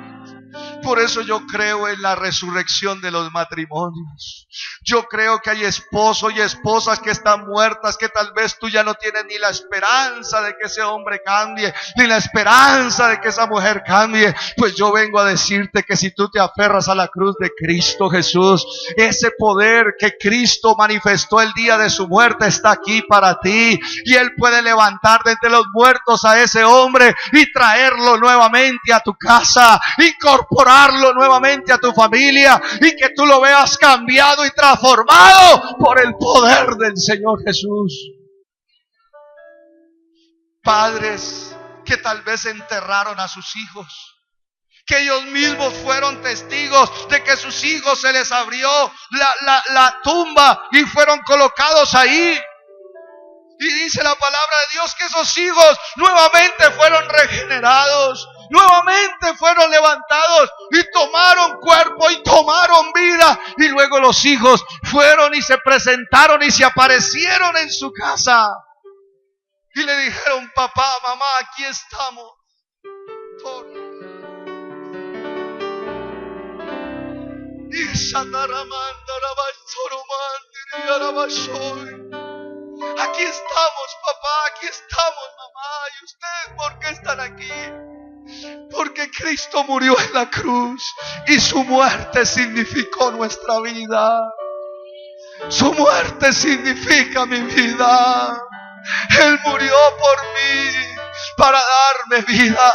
Por eso yo creo en la resurrección de los matrimonios. Yo creo que hay esposos y esposas que están muertas, que tal vez tú ya no tienes ni la esperanza de que ese hombre cambie, ni la esperanza de que esa mujer cambie. Pues yo vengo a decirte que si tú te aferras a la cruz de Cristo Jesús, ese poder que Cristo manifestó el día de su muerte está aquí para ti. Y Él puede levantar de entre los muertos a ese hombre y traerlo nuevamente a tu casa, incorporarlo nuevamente a tu familia, y que tú lo veas cambiado y transformado por el poder del Señor Jesús. Padres que tal vez enterraron a sus hijos, que ellos mismos fueron testigos de que sus hijos se les abrió la tumba y fueron colocados ahí. Y dice la palabra de Dios que esos hijos nuevamente fueron regenerados, nuevamente fueron levantados y tomaron cuerpo y tomaron vida. Y luego los hijos fueron y se presentaron y se aparecieron en su casa. Y le dijeron, papá, mamá, aquí estamos. Aquí estamos, papá, aquí estamos, mamá. ¿Y ustedes por qué están aquí? Porque Cristo murió en la cruz y su muerte significó nuestra vida. Su muerte significa mi vida. Él murió por mí para darme vida.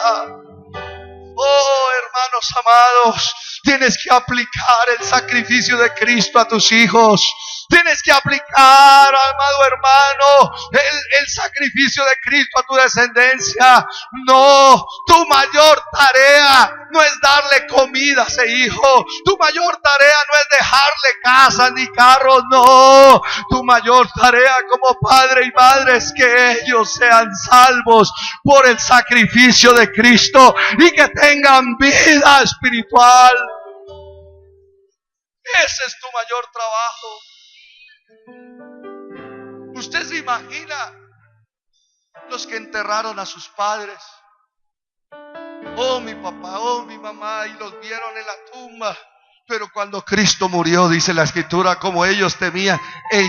Oh, hermanos amados, tienes que aplicar el sacrificio de Cristo a tus hijos. Tienes que aplicar, amado hermano, el sacrificio de Cristo a tu descendencia. No, tu mayor tarea no es darle comida a ese hijo. Tu mayor tarea no es dejarle casa ni carros. No, tu mayor tarea como padre y madre es que ellos sean salvos por el sacrificio de Cristo y que tengan vida espiritual. Ese es tu mayor trabajo. Usted se imagina los que enterraron a sus padres. Oh, mi papá, oh, mi mamá, y los vieron en la tumba. Pero cuando Cristo murió, dice la Escritura, como ellos temían, el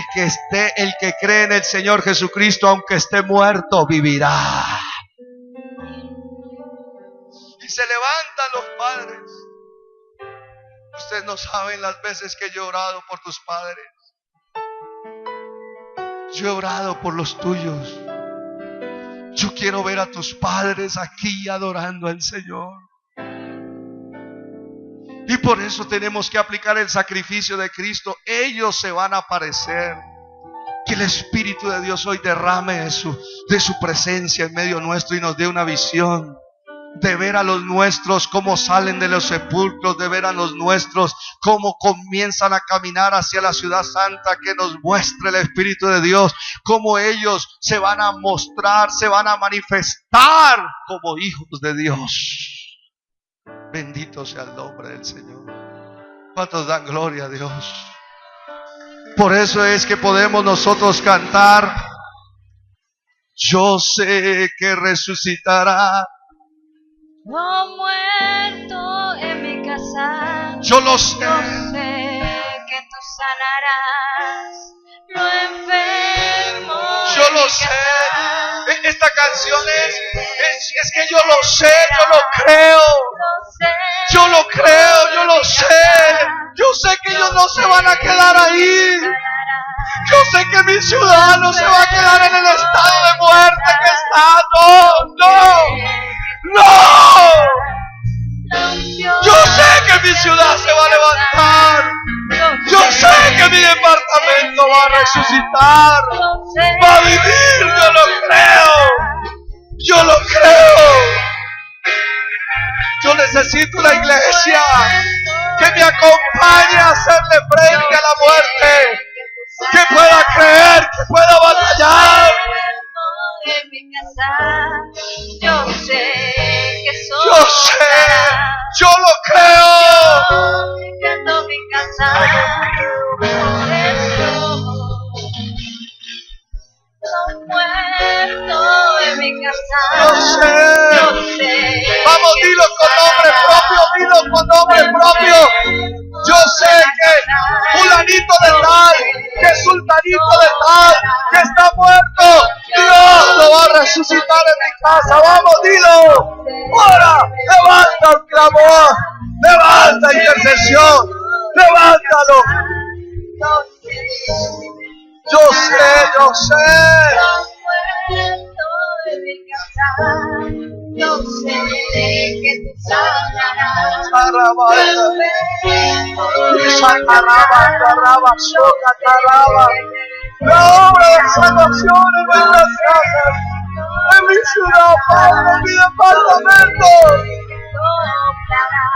que cree en el Señor Jesucristo, aunque esté muerto, vivirá. Y se levantan los padres. Ustedes no saben las veces que yo he orado por tus padres. Yo he orado por los tuyos. Yo quiero ver a tus padres aquí adorando al Señor. Y por eso tenemos que aplicar el sacrificio de Cristo. Ellos se van a aparecer. Que el Espíritu de Dios hoy derrame de su presencia en medio nuestro y nos dé una visión de ver a los nuestros cómo salen de los sepulcros, de ver a los nuestros cómo comienzan a caminar hacia la ciudad santa, que nos muestre el Espíritu de Dios, cómo ellos se van a mostrar, se van a manifestar como hijos de Dios. Bendito sea el nombre del Señor. ¿Cuántos dan gloria a Dios? Por eso es que podemos nosotros cantar: yo sé que resucitará. Oh, muerto en mi casa, Yo lo sé. yo sé que tú sanarás lo enfermo. Yo lo sé. Esta canción es que yo lo sé, yo lo creo. Yo lo creo, yo lo sé. Yo sé que ellos no se van a quedar ahí. Yo sé que mi ciudad no se va a quedar en el estado de muerte que está. No. Yo sé que mi ciudad se va a levantar. Yo sé que mi departamento va a resucitar. Va a vivir, yo lo creo. Yo lo creo. Yo necesito una iglesia que me acompañe a hacerle frente a la muerte. Que pueda creer, que pueda batallar. En mi casa, yo sé que soy. Yo sé, yo lo creo. Yo mi casa, por eso soy muerto en mi casa. Yo sé. Vamos, dilo con nombre propio, dilo con nombre propio. Yo sé que fulanito de tal, que sultanito de tal, que está muerto, Dios lo va a resucitar en mi casa. Vamos, dilo. Ahora, levanta un clamor, levanta intercesión, levántalo. Yo sé. Yo sé que tú sanarás. La obra de salvación en nuestras casas, en mi ciudad, Padre, en mi departamento.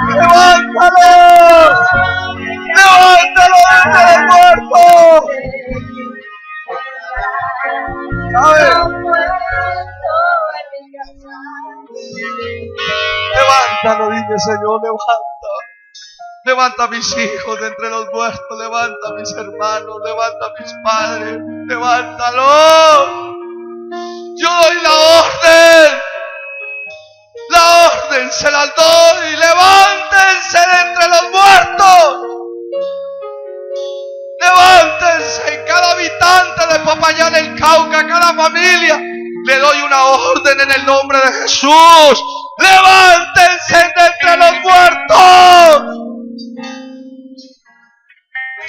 ¡Levántalos! ¡Levántalos desde el muerto! ¿Sabes? Levántalo, dice Señor, levanta. Levanta a mis hijos de entre los muertos, levanta a mis hermanos, levanta a mis padres, levántalo. Yo doy la orden se las doy, levántense de entre los muertos. Levántense, cada habitante de Popayán del Cauca, cada familia, le doy una orden en el nombre de Jesús. Levántense de entre los muertos.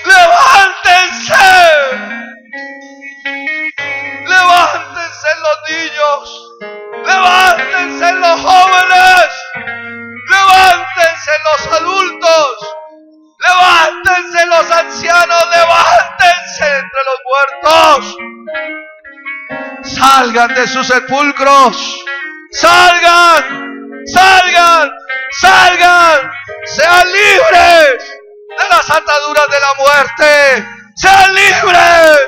Levántense. Levántense muertos salgan de sus sepulcros, salgan, salgan, salgan, sean libres de las ataduras de la muerte, sean libres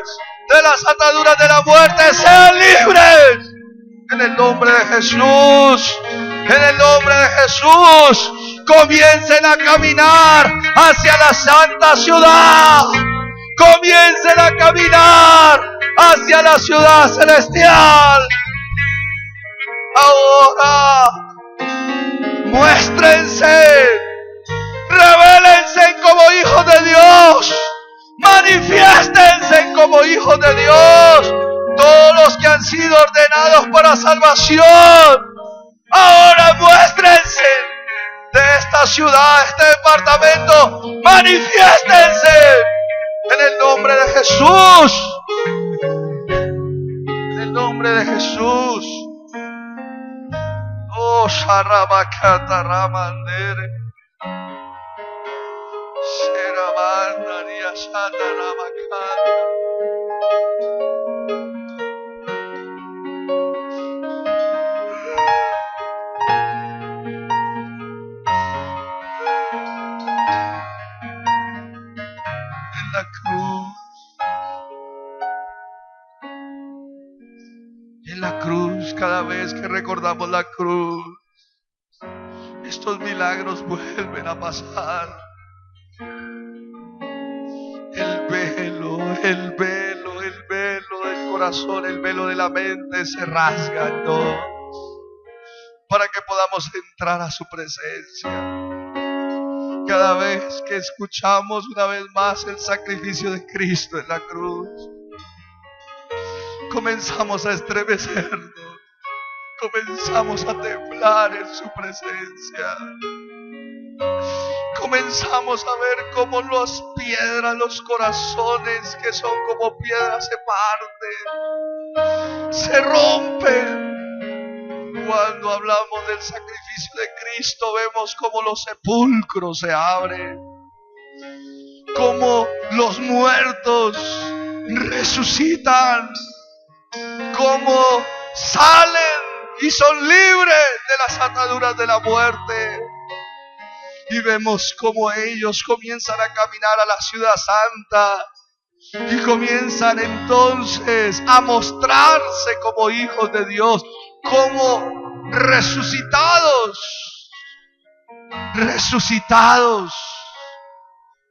de las ataduras de la muerte, sean libres. En el nombre de Jesús, en el nombre de Jesús, comiencen a caminar hacia la santa ciudad. Comiencen a caminar hacia la ciudad celestial. Ahora, muéstrense, revélense como hijos de Dios, manifiéstense como hijos de Dios. Todos los que han sido ordenados para salvación, ahora muéstrense de esta ciudad, este departamento, manifiéstense en el nombre de Jesús, en el nombre de Jesús. Oh, Sharabakata Ramandere, Sherabandaria Shatarabakata. La cruz, en la cruz, cada vez que recordamos la cruz, estos milagros vuelven a pasar. El velo, el velo, el velo del corazón, el velo de la mente se rasga en todo, para que podamos entrar a su presencia. Cada vez que escuchamos una vez más el sacrificio de Cristo en la cruz, comenzamos a estremecernos, comenzamos a temblar en su presencia, comenzamos a ver cómo las piedras, los corazones que son como piedras se parten, se rompen. Cuando hablamos del sacrificio de Cristo, vemos como los sepulcros se abren, como los muertos resucitan, como salen y son libres de las ataduras de la muerte. Y vemos como ellos comienzan a caminar a la ciudad santa y comienzan entonces a mostrarse como hijos de Dios, como resucitados, resucitados,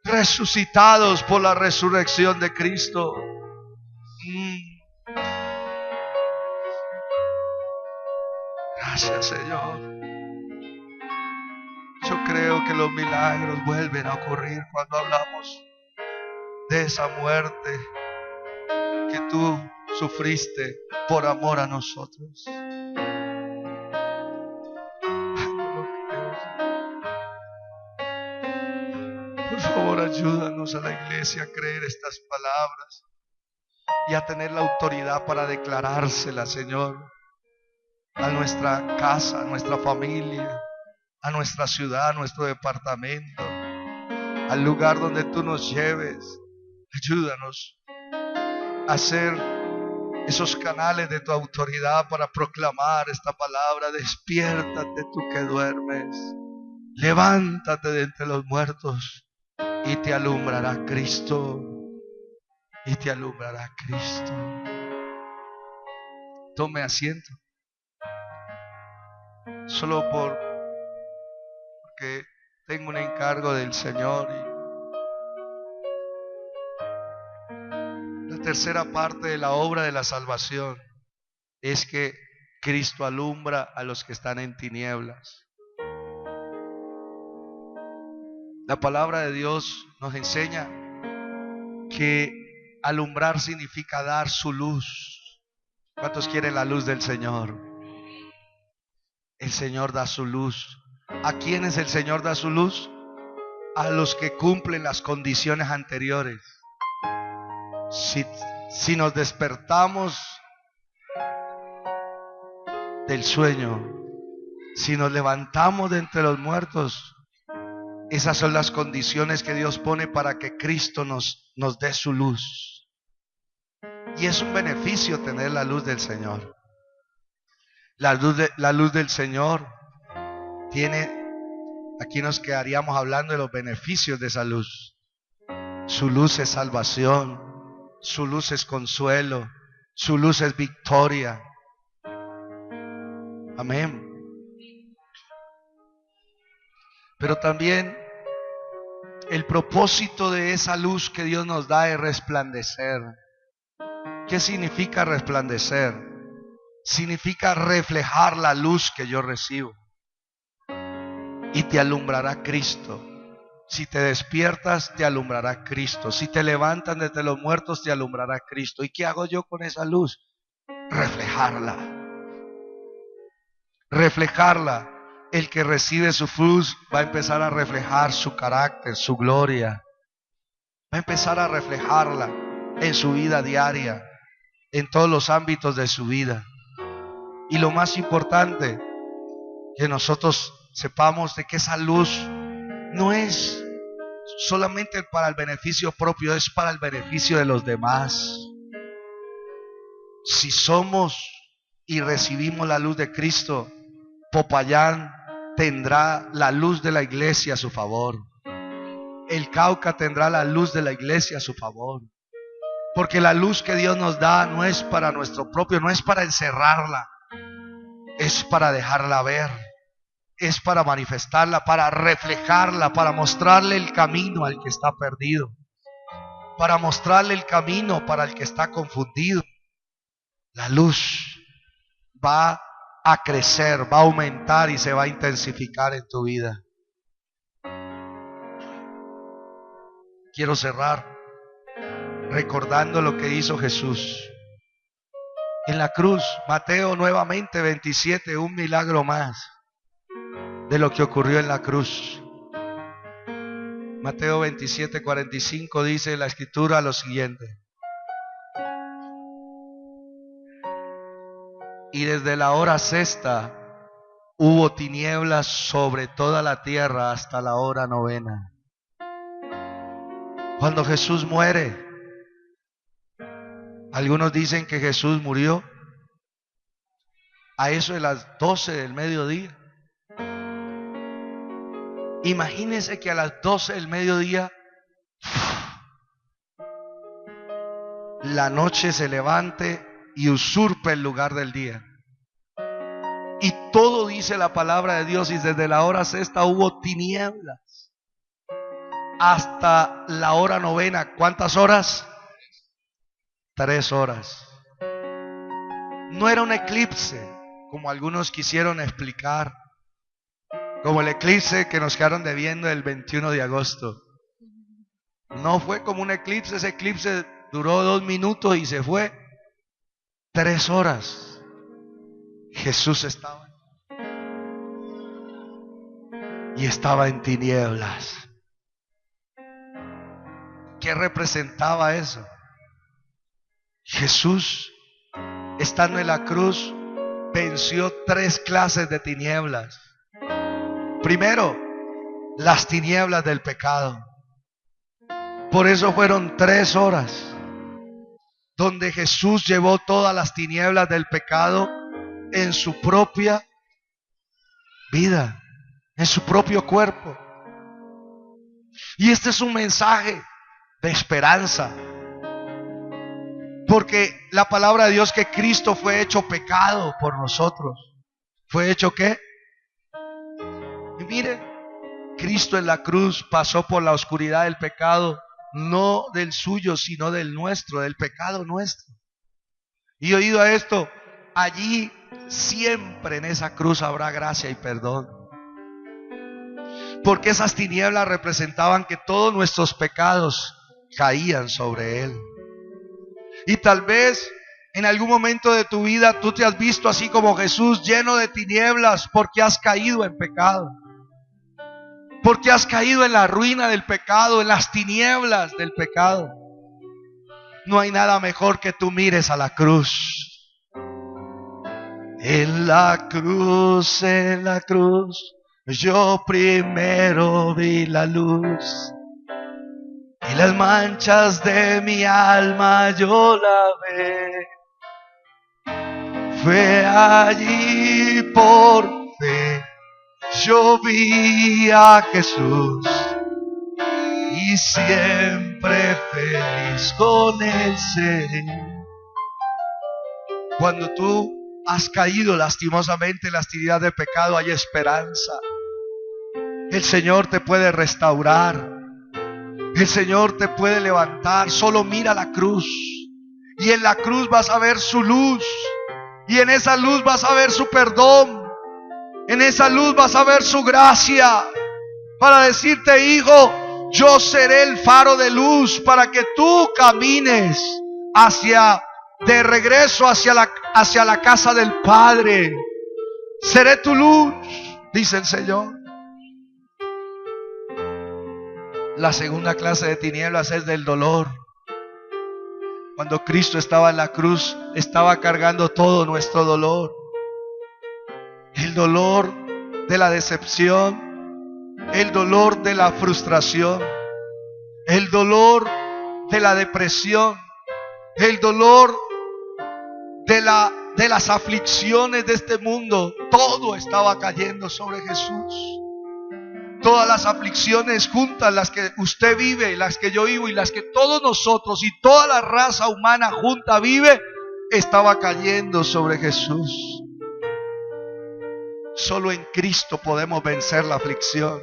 resucitados por la resurrección de Cristo. Gracias, Señor. Yo creo que los milagros vuelven a ocurrir cuando hablamos de esa muerte que tú sufriste por amor a nosotros. Por favor, ayúdanos a la iglesia a creer estas palabras y a tener la autoridad para declarárselas, Señor, a nuestra casa, a nuestra familia, a nuestra ciudad, a nuestro departamento, al lugar donde tú nos lleves. Ayúdanos a ser esos canales de tu autoridad para proclamar esta palabra. Despiértate tú que duermes, levántate de entre los muertos y te alumbrará Cristo, y te alumbrará Cristo. Tome asiento, solo porque tengo un encargo del Señor. Y la tercera parte de la obra de la salvación es que Cristo alumbra a los que están en tinieblas. La palabra de Dios nos enseña que alumbrar significa dar su luz. ¿Cuántos quieren la luz del Señor? El Señor da su luz. ¿A quiénes el Señor da su luz? A los que cumplen las condiciones anteriores. Si nos despertamos del sueño, si nos levantamos de entre los muertos, esas son las condiciones que Dios pone para que Cristo nos dé su luz. Y es un beneficio tener la luz del Señor. La luz del Señor tiene, aquí nos quedaríamos hablando de los beneficios de esa luz. Su luz es salvación, su luz es consuelo, su luz es victoria. Amén. Pero también el propósito de esa luz que Dios nos da es resplandecer. ¿Qué significa resplandecer? Significa reflejar la luz que yo recibo. Y te alumbrará Cristo. Si te despiertas, te alumbrará Cristo. Si te levantan desde los muertos, te alumbrará Cristo. ¿Y qué hago yo con esa luz? Reflejarla. Reflejarla. El que recibe su luz va a empezar a reflejar su carácter, su gloria. Va a empezar a reflejarla en su vida diaria, en todos los ámbitos de su vida. Y lo más importante, que nosotros sepamos de que esa luz no es solamente para el beneficio propio, es para el beneficio de los demás. Si somos y recibimos la luz de Cristo, Popayán tendrá la luz de la iglesia a su favor. El Cauca tendrá la luz de la iglesia a su favor. Porque la luz que Dios nos da no es para nuestro propio, no es para encerrarla, es para dejarla ver, es para manifestarla, para reflejarla, para mostrarle el camino al que está perdido, para mostrarle el camino para el que está confundido. La luz va a crecer, va a aumentar y se va a intensificar en tu vida. Quiero cerrar recordando lo que hizo Jesús en la cruz. Mateo nuevamente 27, un milagro más de lo que ocurrió en la cruz. Mateo 27, 45 dice la escritura lo siguiente: y desde la hora sexta hubo tinieblas sobre toda la tierra hasta la hora novena. Cuando Jesús muere, algunos dicen que Jesús murió a eso de las 12 del mediodía. Imagínense que a las 12 del mediodía la noche se levante y usurpe el lugar del día. Y todo dice la palabra de Dios, y desde la hora sexta hubo tinieblas hasta la hora novena. ¿Cuántas horas? 3 horas. No era un eclipse, como algunos quisieron explicar, como el eclipse que nos quedaron debiendo el 21 de agosto. No fue como un eclipse, ese eclipse duró 2 minutos y se fue. 3 horas. Jesús estaba y estaba en tinieblas. ¿Qué representaba eso? Jesús, estando en la cruz, venció 3 clases de tinieblas. Primero, las tinieblas del pecado. Por eso fueron 3 horas donde Jesús llevó todas las tinieblas del pecado en su propia vida, en su propio cuerpo. Y este es un mensaje de esperanza, porque la palabra de Dios, que Cristo fue hecho pecado por nosotros. ¿Fue hecho qué? Y mire, Cristo en la cruz pasó por la oscuridad del pecado, no del suyo, sino del nuestro, del pecado nuestro. Y oído a esto, allí siempre en esa cruz habrá gracia y perdón. Porque esas tinieblas representaban que todos nuestros pecados caían sobre Él. Y tal vez en algún momento de tu vida tú te has visto así como Jesús, lleno de tinieblas, porque has caído en pecado. Porque has caído en la ruina del pecado, en las tinieblas del pecado. No hay nada mejor que tú mires a la cruz. En la cruz, yo primero vi la luz. y las manchas de mi alma yo lavé. Fue allí por fe, yo vi a Jesús y siempre feliz con Él seré. Cuando tú has caído lastimosamente en las tinieblas de pecado, hay esperanza. El Señor te puede restaurar. El Señor te puede levantar. Solo mira la cruz. Y en la cruz vas a ver su luz. Y en esa luz vas a ver su perdón. En esa luz vas a ver su gracia. Para decirte, hijo, yo seré el faro de luz para que tú camines de regreso hacia la casa del Padre. Seré tu luz, dice el Señor. La segunda clase de tinieblas es del dolor. Cuando Cristo estaba en la cruz, estaba cargando todo nuestro dolor. El dolor de la decepción, el dolor de la frustración, el dolor de la depresión, el dolor de las aflicciones de este mundo. Todo estaba cayendo sobre Jesús. Todas las aflicciones juntas, las que usted vive, las que yo vivo y las que todos nosotros y toda la raza humana junta vive, estaba cayendo sobre Jesús. Solo en Cristo podemos vencer la aflicción.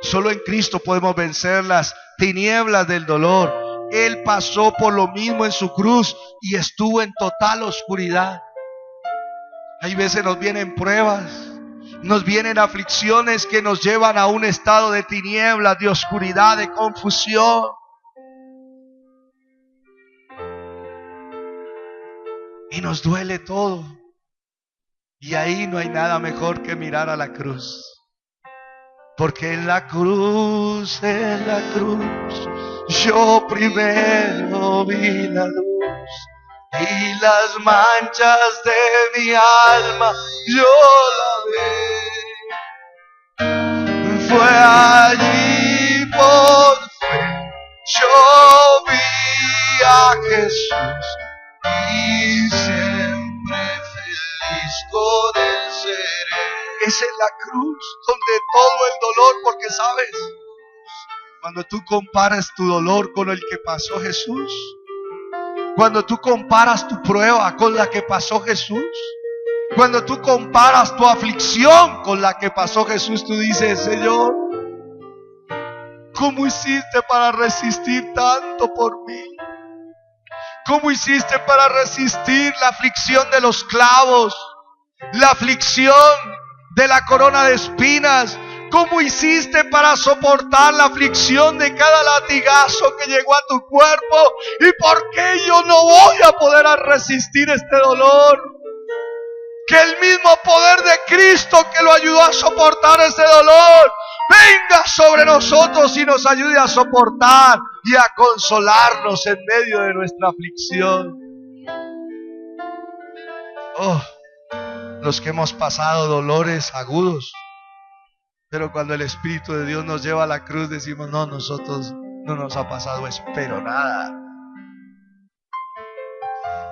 Solo en Cristo podemos vencer las tinieblas del dolor. Él pasó por lo mismo en su cruz y estuvo en total oscuridad. Hay veces nos vienen pruebas, nos vienen aflicciones que nos llevan a un estado de tinieblas, de oscuridad, de confusión. Y nos duele todo. Y ahí no hay nada mejor que mirar a la cruz. Porque en la cruz, yo primero vi la luz. Y las manchas de mi alma yo la vi. Fue allí por fe, yo vi a Jesús y siempre feliz con Él seré. Es en la cruz donde todo el dolor, porque sabes, cuando tú comparas tu dolor con el que pasó Jesús, cuando tú comparas tu prueba con la que pasó Jesús, cuando tú comparas tu aflicción con la que pasó Jesús, tú dices, Señor, ¿cómo hiciste para resistir tanto por mí? ¿Cómo hiciste para resistir la aflicción de los clavos, la aflicción de la corona de espinas? ¿Cómo hiciste para soportar la aflicción de cada latigazo que llegó a tu cuerpo? ¿Y por qué yo no voy a poder resistir este dolor? Que el mismo poder de Cristo que lo ayudó a soportar ese dolor venga sobre nosotros y nos ayude a soportar y a consolarnos en medio de nuestra aflicción. Oh, los que hemos pasado dolores agudos. Pero cuando el Espíritu de Dios nos lleva a la cruz, decimos, no, nosotros no nos ha pasado eso, pero nada.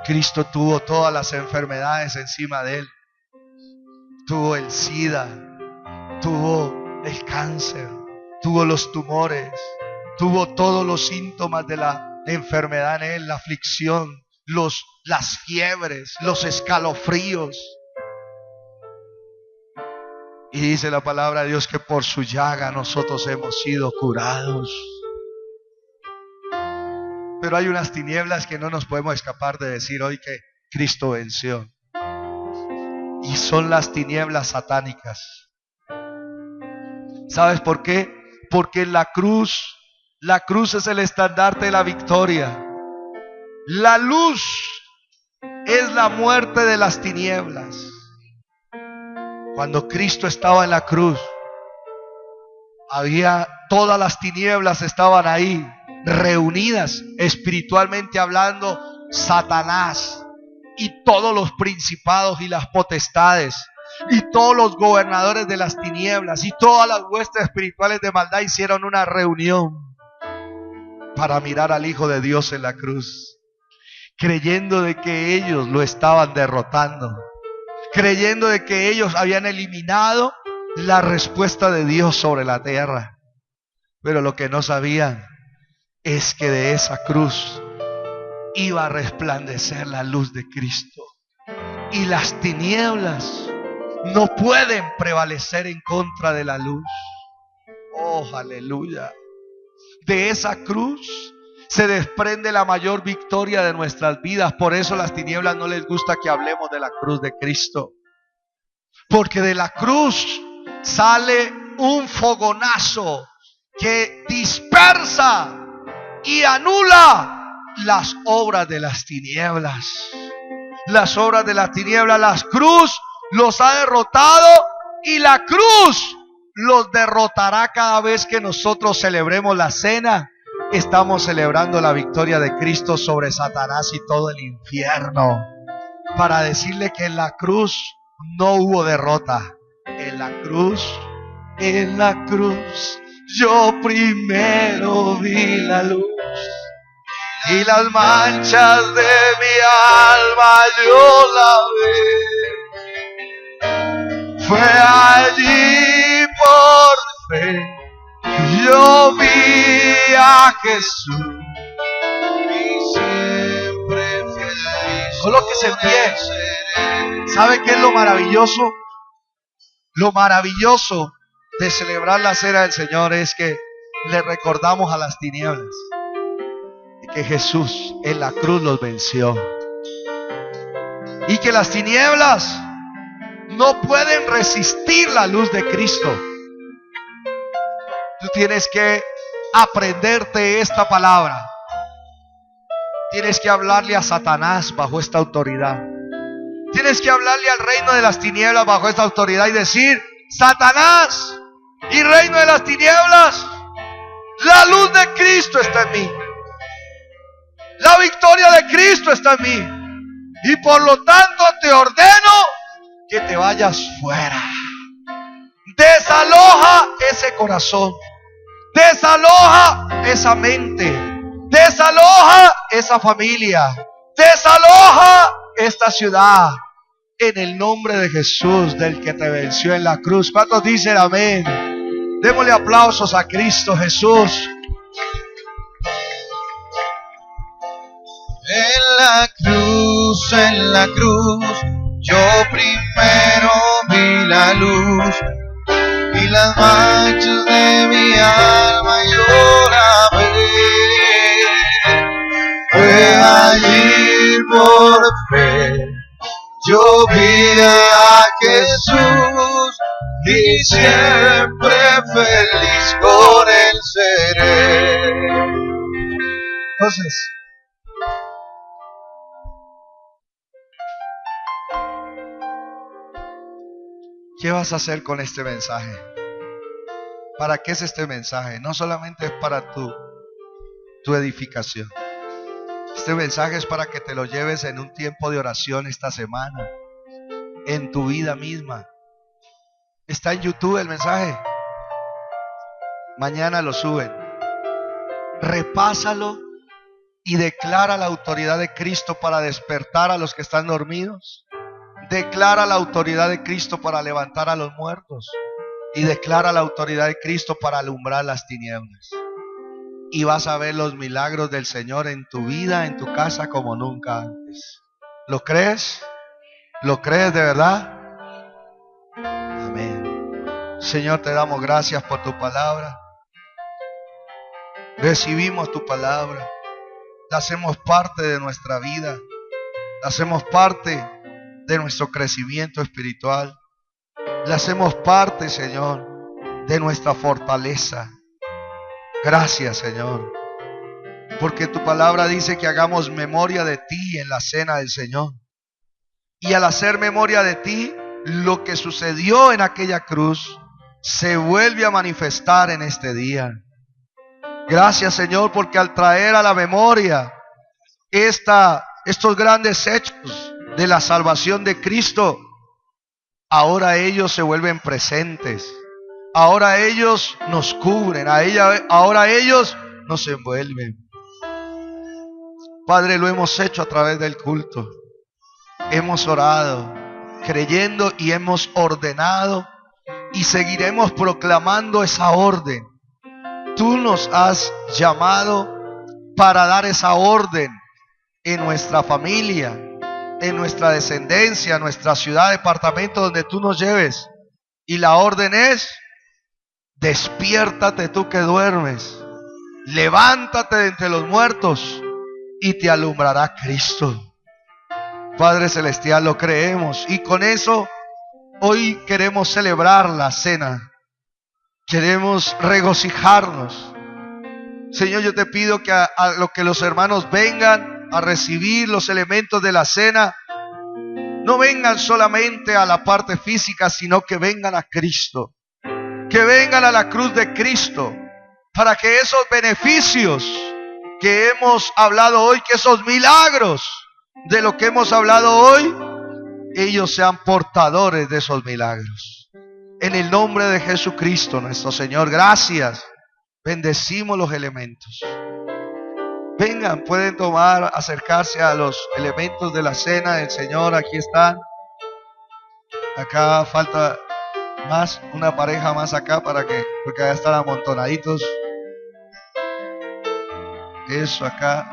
Cristo tuvo todas las enfermedades encima de Él. Tuvo el SIDA, tuvo el cáncer, tuvo los tumores, tuvo todos los síntomas de la enfermedad en Él, la aflicción, las fiebres, los escalofríos. Y dice la palabra de Dios que por su llaga nosotros hemos sido curados. Pero hay unas tinieblas que no nos podemos escapar de decir hoy que Cristo venció. Y son las tinieblas satánicas. ¿Sabes por qué? Porque la cruz es el estandarte de la victoria. La luz es la muerte de las tinieblas. Cuando Cristo estaba en la cruz, todas las tinieblas estaban ahí, reunidas, espiritualmente hablando, Satanás y todos los principados y las potestades y todos los gobernadores de las tinieblas y todas las huestes espirituales de maldad hicieron una reunión para mirar al Hijo de Dios en la cruz, creyendo de que ellos lo estaban derrotando, creyendo de que ellos habían eliminado la respuesta de Dios sobre la tierra. Pero lo que no sabían es que de esa cruz iba a resplandecer la luz de Cristo, y las tinieblas no pueden prevalecer en contra de la luz. Oh, aleluya. De esa cruz se desprende la mayor victoria de nuestras vidas. Por eso las tinieblas no les gusta que hablemos de la cruz de Cristo, porque de la cruz sale un fogonazo que dispersa y anula las obras de las tinieblas. Las obras de las tinieblas, la cruz los ha derrotado, y la cruz los derrotará cada vez que nosotros celebremos la cena. Estamos celebrando la victoria de Cristo sobre Satanás y todo el infierno, para decirle que en la cruz no hubo derrota. En la cruz yo primero vi la luz, y las manchas de mi alma yo la vi. Fue allí por fe que yo vi a Jesús, y siempre feliz. Colóquese en pie. ¿Sabe qué es lo maravilloso? Lo maravilloso de celebrar la cena del Señor es que le recordamos a las tinieblas que Jesús en la cruz los venció, y que las tinieblas no pueden resistir la luz de Cristo. Tú tienes que aprenderte esta palabra. Tienes que hablarle a Satanás bajo esta autoridad. Tienes que hablarle al reino de las tinieblas bajo esta autoridad y decir: Satanás y reino de las tinieblas, la luz de Cristo está en mí. La victoria de Cristo está en mí, y por lo tanto te ordeno que te vayas fuera. Desaloja ese corazón, desaloja esa mente, desaloja esa familia, desaloja esta ciudad, en el nombre de Jesús, del que te venció en la cruz. ¿Cuántos dicen amén? Démosle aplausos a Cristo Jesús. En la cruz, yo primero vi la luz, y las manchas de mi alma yo la vi. Fue allí por fe, yo vi a Jesús, y siempre feliz con él seré. Entonces, ¿qué vas a hacer con este mensaje? ¿Para qué es este mensaje? No solamente es para tu edificación. Este mensaje es para que te lo lleves en un tiempo de oración esta semana, en tu vida misma. Está en YouTube el mensaje. Mañana lo suben. Repásalo y declara la autoridad de Cristo para despertar a los que están dormidos. Declara la autoridad de Cristo para levantar a los muertos, y declara la autoridad de Cristo para alumbrar las tinieblas. Y vas a ver los milagros del Señor en tu vida, en tu casa, como nunca antes. ¿Lo crees? ¿Lo crees de verdad? Amén. Señor, te damos gracias por tu palabra. Recibimos tu palabra, la hacemos parte de nuestra vida, la hacemos parte de nuestro crecimiento espiritual, la hacemos parte, Señor, de nuestra fortaleza. Gracias, Señor, porque tu palabra dice que hagamos memoria de ti en la cena del Señor. Y al hacer memoria de ti, lo que sucedió en aquella cruz se vuelve a manifestar en este día. Gracias, Señor, porque al traer a la memoria estos grandes hechos de la salvación de Cristo, ahora ellos se vuelven presentes. Ahora ellos nos cubren, ahora ellos nos envuelve. Padre, lo hemos hecho a través del culto. Hemos orado, creyendo y hemos ordenado y seguiremos proclamando esa orden. Tú nos has llamado para dar esa orden en nuestra familia, en nuestra descendencia, en nuestra ciudad, departamento, donde tú nos lleves. Y la orden es: despiértate tú que duermes, levántate de entre los muertos y te alumbrará Cristo. Padre celestial, lo creemos, y con eso hoy queremos celebrar la cena. Queremos regocijarnos. Señor, yo te pido que a lo que los hermanos vengan a recibir los elementos de la cena, no vengan solamente a la parte física, sino que vengan a Cristo, que vengan a la cruz de Cristo, para que esos beneficios que hemos hablado hoy, que esos milagros de lo que hemos hablado hoy, ellos sean portadores de esos milagros. En el nombre de Jesucristo nuestro Señor, gracias. Bendecimos los elementos. Vengan, pueden tomar, acercarse a los elementos de la cena del Señor. Aquí están. Acá falta más, una pareja más acá porque allá están amontonaditos. Eso acá.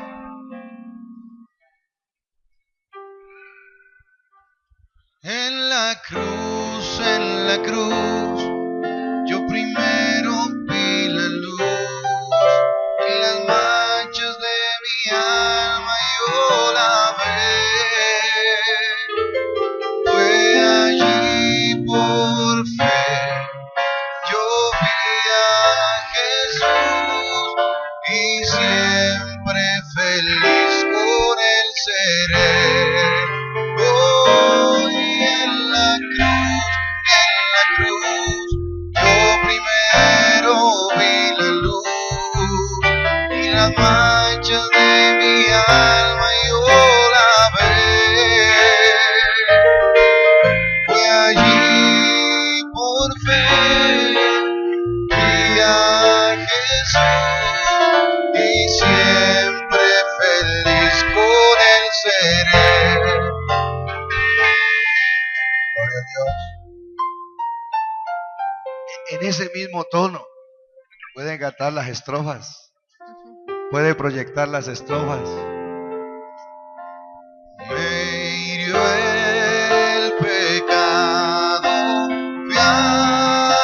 En la cruz, yo primero vi la luz y las manchas de mi alma yo lavé. Fue allí por fe, yo vi a Jesús y siempre feliz con él seré. Manchas de mi alma yo lavé. Fue allí por fe vi a Jesús y siempre feliz con él seré. Gloria a Dios. En ese mismo tono pueden cantar las estrofas. Puede proyectar las estrofas. Me hirió el pecado, fui a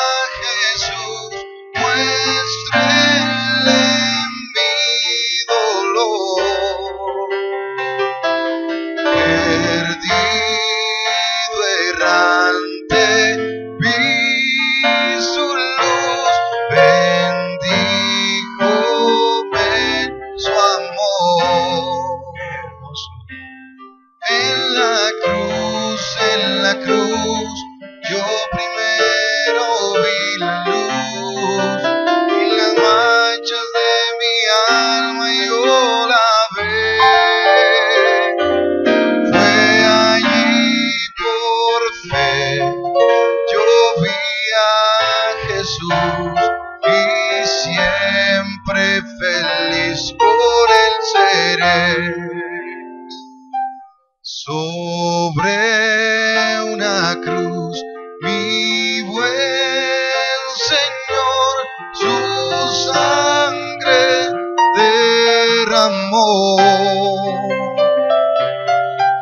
Jesús, muéstrele mi dolor. Perdido, errante, vi su luz, su amor. En la cruz, yo primero vi la luz y las manchas de mi alma yo lavé. Fue allí por fe, yo vi a Jesús y siempre feliz por él seré. Sobre una cruz mi buen Señor su sangre derramó.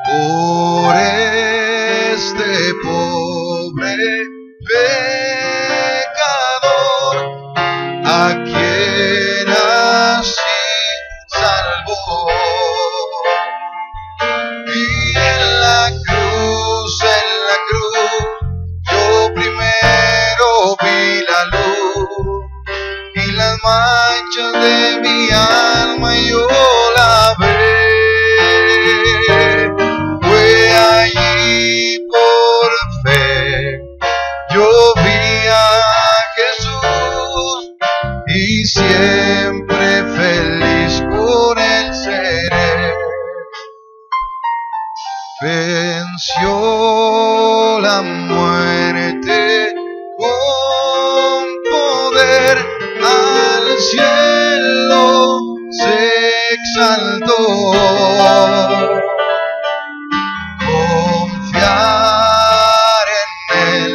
Por este pobre pecador, a quien así salvó. Y en la cruz, yo primero vi la luz y las manchas de mi alma yo lavé. Fue allí por fe, yo vi a Jesús y siempre feliz con él seré. Venció la muerte con poder al cielo exaltó. Confiar en Él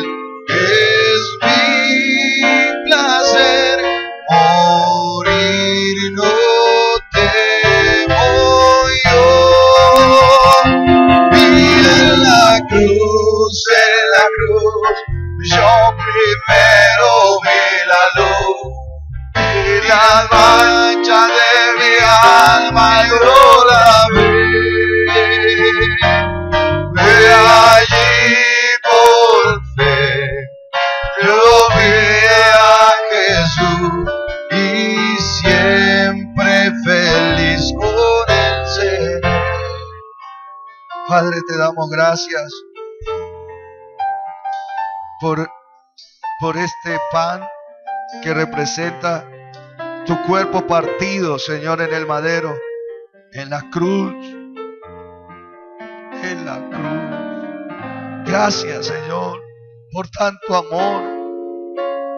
es mi placer, morir no temo yo. Y en la cruz, yo primero vi la luz. Y la mancha de mi alma yo la vi. De allí por fe yo vi a Jesús y siempre feliz con el Señor. Padre, te damos gracias por este pan que representa tu cuerpo partido, Señor, en el madero, en la cruz, en la cruz. Gracias, Señor, por tanto amor.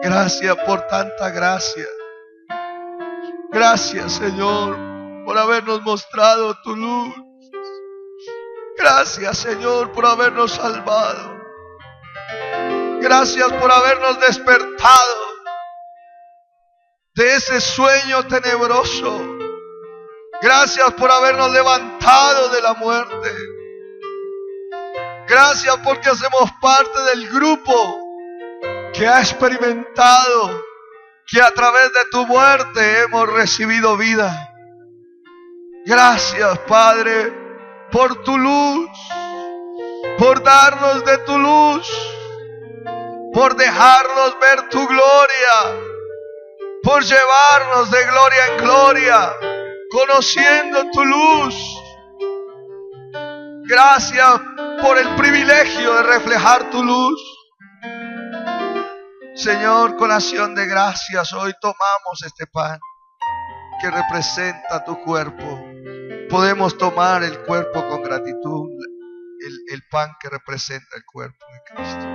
Gracias por tanta gracia. Gracias, Señor, por habernos mostrado tu luz. Gracias, Señor, por habernos salvado. Gracias por habernos despertado de ese sueño tenebroso. Gracias por habernos levantado de la muerte. Gracias porque hacemos parte del grupo que ha experimentado que a través de tu muerte hemos recibido vida. Gracias, Padre, por tu luz, por darnos de tu luz, por dejarnos ver tu gloria, por llevarnos de gloria en gloria, conociendo tu luz. Gracias por el privilegio de reflejar tu luz. Señor, con acción de gracias, hoy tomamos este pan que representa tu cuerpo. Podemos tomar el cuerpo con gratitud, el pan que representa el cuerpo de Cristo.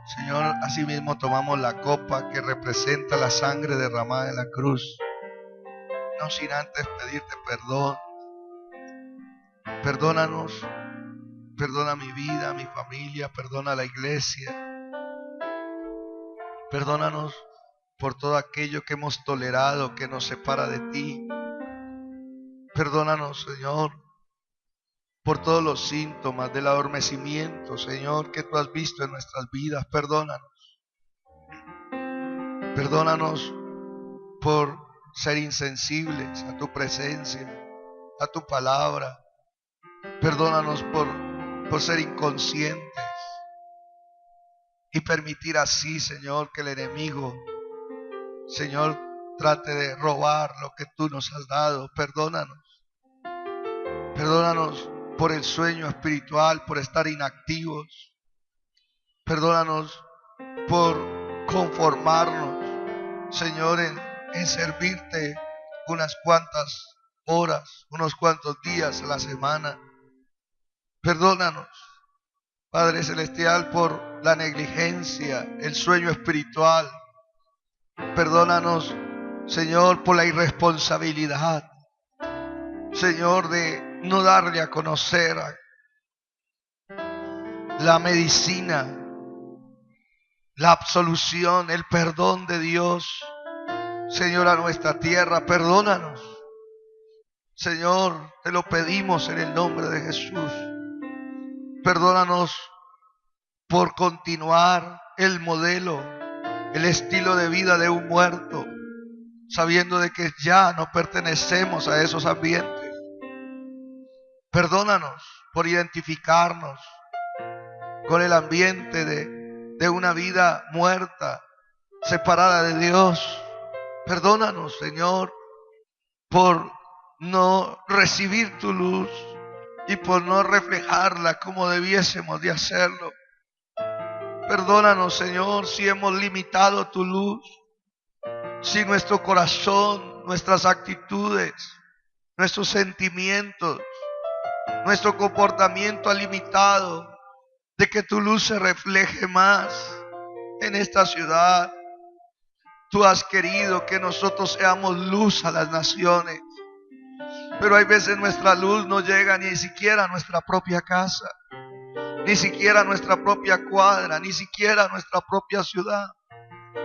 Señor, asimismo tomamos la copa que representa la sangre derramada en la cruz, no sin antes pedirte perdón. Perdónanos, perdona mi vida, mi familia, perdona la iglesia. Perdónanos por todo aquello que hemos tolerado que nos separa de ti. Perdónanos, Señor, por todos los síntomas del adormecimiento, Señor, que tú has visto en nuestras vidas. Perdónanos. Perdónanos por ser insensibles a tu presencia, a tu palabra. Perdónanos por ser inconscientes y permitir así, Señor, que el enemigo, Señor, trate de robar lo que tú nos has dado. Perdónanos. Perdónanos por el sueño espiritual, por estar inactivos. Perdónanos por conformarnos, Señor, en servirte unas cuantas horas, unos cuantos días a la semana. Perdónanos, Padre Celestial, por la negligencia, el sueño espiritual. Perdónanos, Señor, por la irresponsabilidad, Señor, de no darle a conocer la medicina, la absolución, el perdón de Dios, Señor, a nuestra tierra. Perdónanos, Señor, te lo pedimos en el nombre de Jesús. Perdónanos por continuar el modelo, el estilo de vida de un muerto, sabiendo de que ya no pertenecemos a esos ambientes. Perdónanos por identificarnos con el ambiente de una vida muerta, separada de Dios. Perdónanos, Señor, por no recibir tu luz y por no reflejarla como debiésemos de hacerlo. Perdónanos, Señor, si hemos limitado tu luz, si nuestro corazón, nuestras actitudes, nuestros sentimientos, nuestro comportamiento ha limitado de que tu luz se refleje más en esta ciudad. Tú has querido que nosotros seamos luz a las naciones, pero hay veces nuestra luz no llega ni siquiera a nuestra propia casa, ni siquiera a nuestra propia cuadra, ni siquiera a nuestra propia ciudad.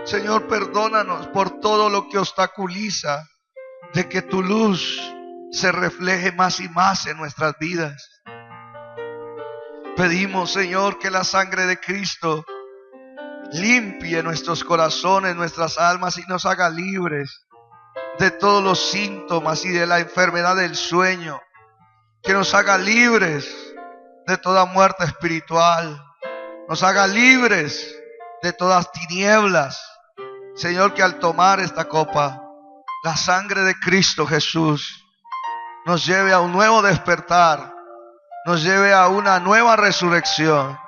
Señor, perdónanos por todo lo que obstaculiza de que tu luz se refleje más y más en nuestras vidas. Pedimos, Señor, que la sangre de Cristo limpie nuestros corazones, nuestras almas y nos haga libres de todos los síntomas y de la enfermedad del sueño. Que nos haga libres de toda muerte espiritual. Nos haga libres de todas tinieblas. Señor, que al tomar esta copa, la sangre de Cristo Jesús nos lleve a un nuevo despertar, nos lleve a una nueva resurrección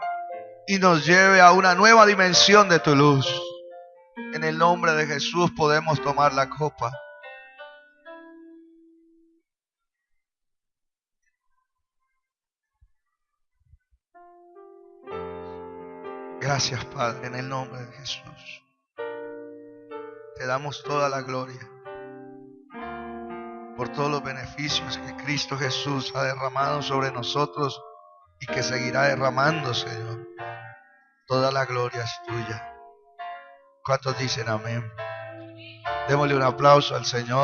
y nos lleve a una nueva dimensión de tu luz. En el nombre de Jesús podemos tomar la copa. Gracias, Padre, en el nombre de Jesús. Te damos toda la gloria por todos los beneficios que Cristo Jesús ha derramado sobre nosotros y que seguirá derramando, Señor. Toda la gloria es tuya. ¿Cuántos dicen amén? Démosle un aplauso al Señor.